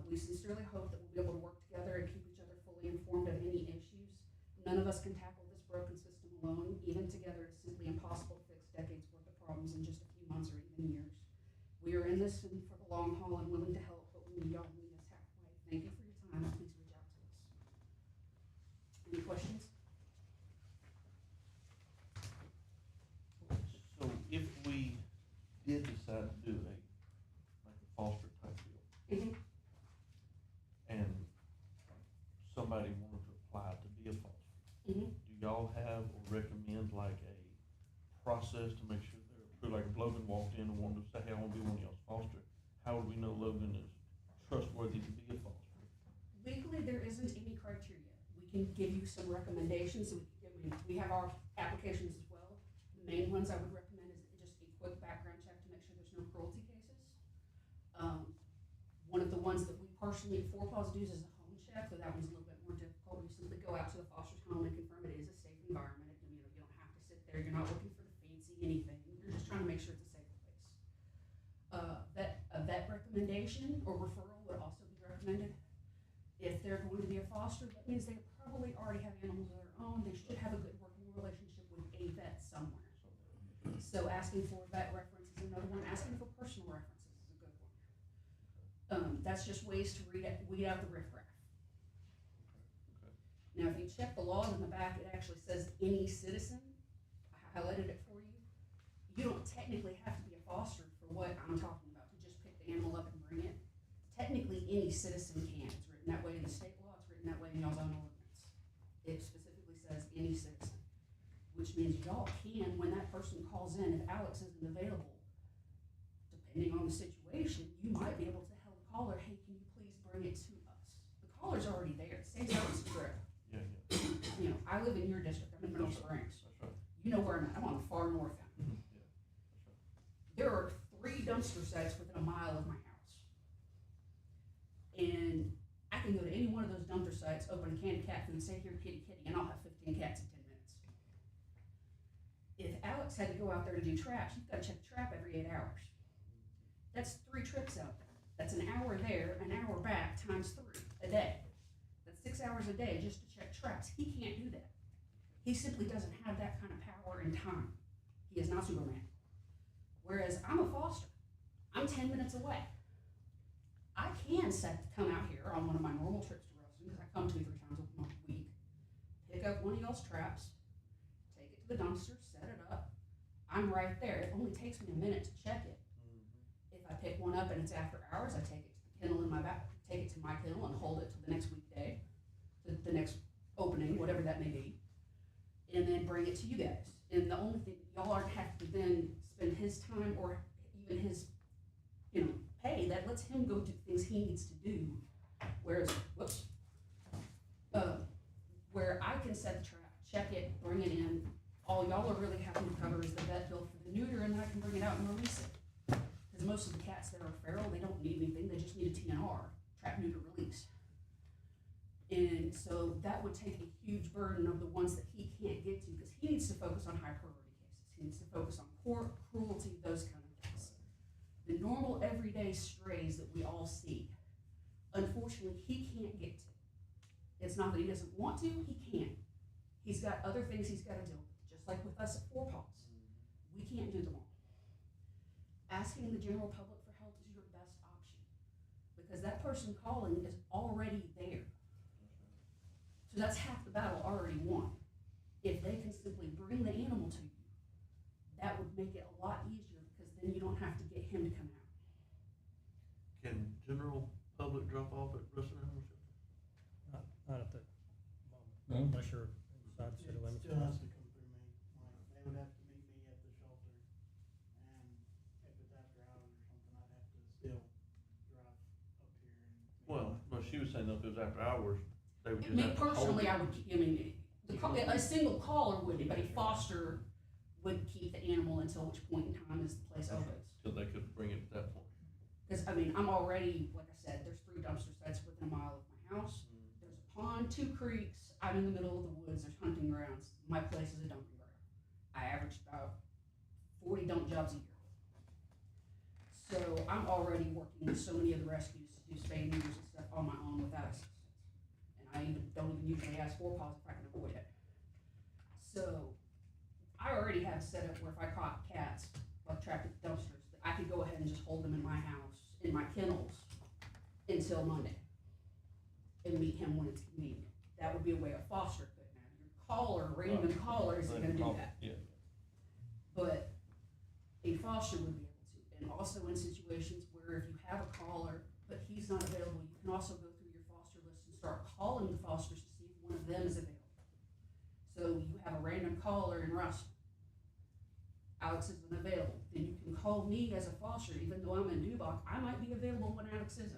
We sincerely hope that we'll be able to work together and keep each other fully informed of any issues. None of us can tackle this broken system alone. Even together, it's simply impossible to fix decades worth of problems in just a few months or even years. We are in this for the long haul and willing to help, but we need y'all to meet us halfway. Thank you for your time. Please reach out to us. Any questions? So if we did decide to do like a foster type deal, and somebody wanted to apply to be a foster, do y'all have or recommend like a process to make sure they're approved? Like if Logan walked in and wanted to say, hey, I want to be one of y'all's foster, how would we know Logan is trustworthy to be a foster? Legally, there isn't any criteria. We can give you some recommendations. So we have our applications as well. The main ones I would recommend is just a quick background check to make sure there's no cruelty cases. One of the ones that we partially, Four Paws does is a home check, so that one's a little bit more difficult. You simply go out to the foster's home and confirm it is a safe environment. You don't have to sit there. You're not looking for the fancy anything. You're just trying to make sure it's a safe place. A vet recommendation or referral would also be recommended. If they're going to be a foster, that means they probably already have animals of their own. They should have a good working relationship with a vet somewhere. So asking for vet reference is another one. Asking for personal references is a good one. That's just ways to weed out the riffraff. Now, if you check the laws in the back, it actually says any citizen. I highlighted it for you. You don't technically have to be a foster for what I'm talking about, to just pick the animal up and bring it. Technically, any citizen can. It's written that way in the state law. It's written that way in y'all's own ordinance. It specifically says any citizen, which means y'all can, when that person calls in, if Alex isn't available, depending on the situation, you might be able to tell the caller, hey, can you please bring it to us? The caller's already there. It saves Alex's trip. Yeah. You know, I live in your district. I'm in Mineral Springs. That's right. You know where I'm at. I'm on the far north end. Yeah, that's right. There are 3 dumpster sites within a mile of my house. And I can go to any one of those dumpster sites, open a can of cat food, say here, kitty, kitty, and I'll have 15 cats in 10 minutes. If Alex had to go out there to do traps, you've got to check the trap every 8 hours. That's 3 trips out there. That's an hour there, an hour back, times 3 a day. That's 6 hours a day just to check traps. He can't do that. He simply doesn't have that kind of power and time. He is not Superman. Whereas I'm a foster. I'm 10 minutes away. I can come out here on one of my normal trips to Ruston, because I come 2 or 3 times a week, pick up one of y'all's traps, take it to the dumpster, set it up. I'm right there. It only takes me a minute to check it. If I pick one up and it's after hours, I take it to the kennel in my back, take it to my kennel and hold it till the next weekday, to the next opening, whatever that may be, and then bring it to you guys. And the only thing, y'all aren't have to then spend his time or even his, pay, that lets him go do things he needs to do. Whereas, where I can set the trap, check it, bring it in, all y'all are really having to cover is the vet bill for the neuter, and then I can bring it out and release it. Because most of the cats that are feral, they don't need anything, they just need a TNR, trap, neuter, release. And so that would take a huge burden of the ones that he can't get to, because he needs to focus on high priority cases. He needs to focus on pork, cruelty, those kind of things. The normal everyday strays that we all see, unfortunately, he can't get to. It's not that he doesn't want to, he can't. He's got other things he's got to deal with, just like with us at Four Paws. We can't do them all. Asking the general public for help is your best option, because that person calling is already there. So that's half the battle already won. If they can simply bring the animal to you, that would make it a lot easier, because then you don't have to get him to come out. Can general public drop off at Russell Animal Shelter? Not at the No. moment, unless you're inside the city limits. Still has to come through me, like, they would have to meet me at the shelter, and if it's after hours or something, I'd have to still drive up here and. Well, no, she was saying if it was after hours, they would just Me have to hold personally, it. I would, a single caller wouldn't, but a foster would keep the animal until which point in time is the place opens. So they could bring it at that point. Because, I'm already, like I said, there's 3 dumpster sites within a mile of my house. There's a pond, 2 creeks, I'm in the middle of the woods, there's hunting grounds. My place is a dumping ground. I average about 40 dump jobs a year. So I'm already working with so many of the rescues to do spay neuters and stuff on my own without assistance. And I don't even usually ask Four Paws if I can avoid it. So I already have set up where if I caught cats, like trapped at dumpsters, that I could go ahead and just hold them in my house, in my kennels, until Monday, and meet him when it's convenient. That would be a way a foster could. Now, your caller, random caller, isn't gonna do that. Yeah. But a foster would be able to. And also in situations where if you have a caller, but he's not available, you can also go through your foster list and start calling the fosters to see if one of them is available. So you have a random caller in Russell. Alex isn't available. Then you can call me as a foster, even though I'm in Dubach, I might be available when Alex isn't.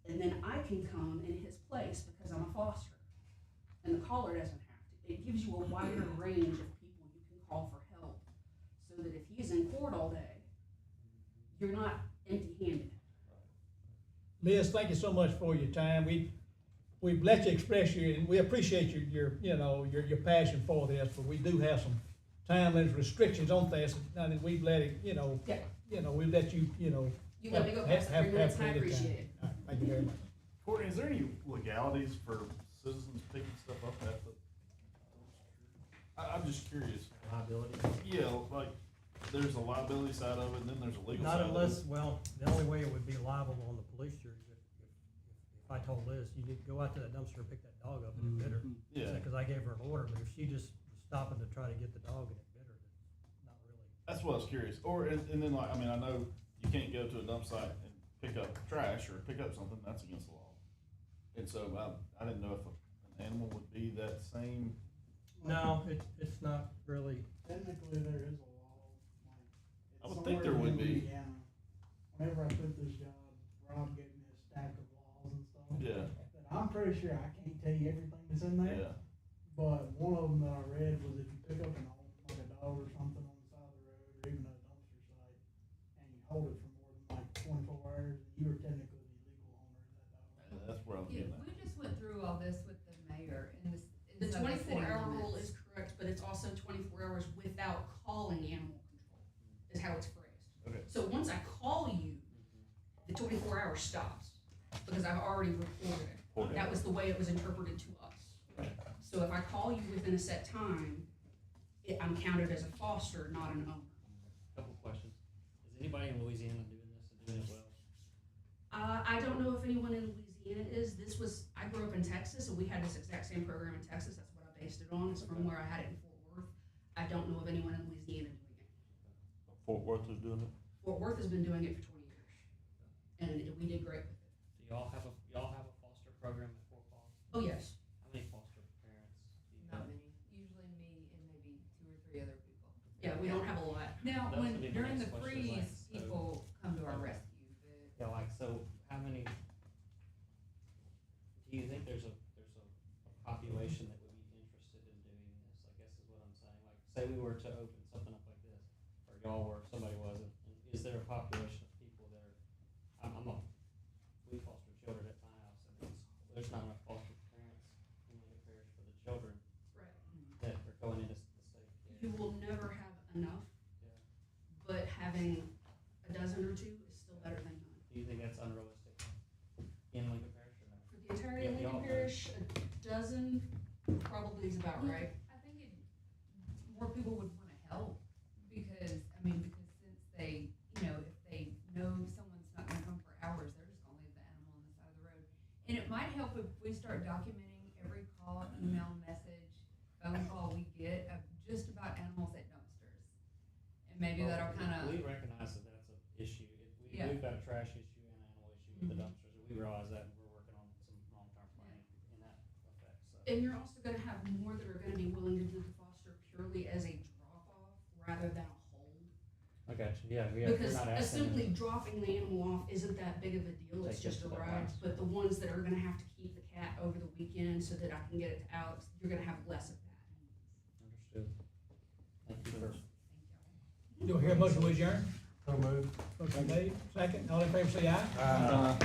And then I can come in his place because I'm a foster. And the caller doesn't have to. It gives you a wider range of people you can call for help, so that if he's in court all day, you're not empty-handed. Liz, thank you so much for your time. We've let you express and we appreciate your passion for this, but we do have some time limits, restrictions on this, and we've let it, Yeah. we let you, You let me go past the 3 minutes, and I appreciate it. All right, thank you very much. Courtney, is there any legalities for citizens picking stuff up at the? I'm just curious. Liability? Yeah, like, there's a liability side of it, and then there's a legal side Not of it. unless, well, the only way it would be liable on the police jury is if I told Liz, you need to go out to that dumpster and pick that dog up and it bit her. Yeah. Cause I gave her an order, but if she just was stopping to try to get the dog and it bit her, then not really. That's what I was curious. Or, and then like, I mean, I know you can't go to a dump site and pick up trash or pick up something, that's against the law. And so I didn't know if an animal would be that same. No, it's not really. Technically, there is a law, like. I would think there would be. Yeah. Whenever I took this job, Rob gave me a stack of laws and stuff. Yeah. That I'm pretty sure I can't tell you everything that's in there. Yeah. But one of them that I read was if you pick up like a dog or something on the side of the road, or even a dumpster site, and you hold it for more than like 24 hours, you are technically the legal owner of that dog. That's where I was getting at. We just went through all this with the mayor in this. The 24-hour rule is correct, but it's also 24 hours without calling animal control, is how it's phrased. Okay. So once I call you, the 24 hours stops, because I've already reported it. That was the way it was interpreted to us. So if I call you within a set time, I'm counted as a foster, not an owner. Couple questions. Is anybody in Louisiana doing this and doing it well? I don't know if anyone in Louisiana is. I grew up in Texas, and we had this exact same program in Texas. That's what I based it on. It's from where I had it in Fort Worth. I don't know of anyone in Louisiana doing it. Fort Worth is doing it? Fort Worth has been doing it for 20 years. we did great with it. Do y'all have a foster program at Fort Falls? Oh, yes. How many foster parents do you Not have? many, usually me and maybe 2 or 3 other people. Yeah, we don't have a lot. Now, That was gonna be my during the next question, like, freeze, so- people come to our Okay. rescue, but. Yeah, like, so how many, do you think there's a population that would be interested in doing this, I guess is what I'm saying? Like, say we were to open something up like this, or y'all were, somebody wasn't, is there a population of people that are, we foster children at my house, and there's not enough foster parents in Lincoln Parish for the children Right. that are going into the state care. You will never have enough, Yeah. but having a dozen or two is still better than none. Do you think that's unrealistic in Lincoln Parish or no? For the entirety of Yeah, y'all- Lincoln Parish, a dozen probably is about right. I think more people would wanna help, because since they, if they know someone's not gonna come for hours, they're just gonna leave the animal on the side of the road. And it might help if we start documenting every call, email, message, phone call we get of just about animals at dumpsters. And maybe Well, that'll kinda. We recognize that that's an issue. Yeah. We've got a trash issue and an animal issue with the Mhm. dumpsters, and we realize that, and we're working on some long-term planning in that effect, so. And you're also gonna have more that are gonna be willing to do the foster purely as a drop-off rather than a hold. I got you, yeah, we're Because not asking. simply dropping the animal off isn't that big of a deal, it's Take it just a to the ride. house. But the ones that are gonna have to keep the cat over the weekend so that I can get it to Alex, you're gonna have less of that. Understood. Thank you for. You'll hear a motion with adjourn? So moved. Motion made, second, all in favor say aye. Uh,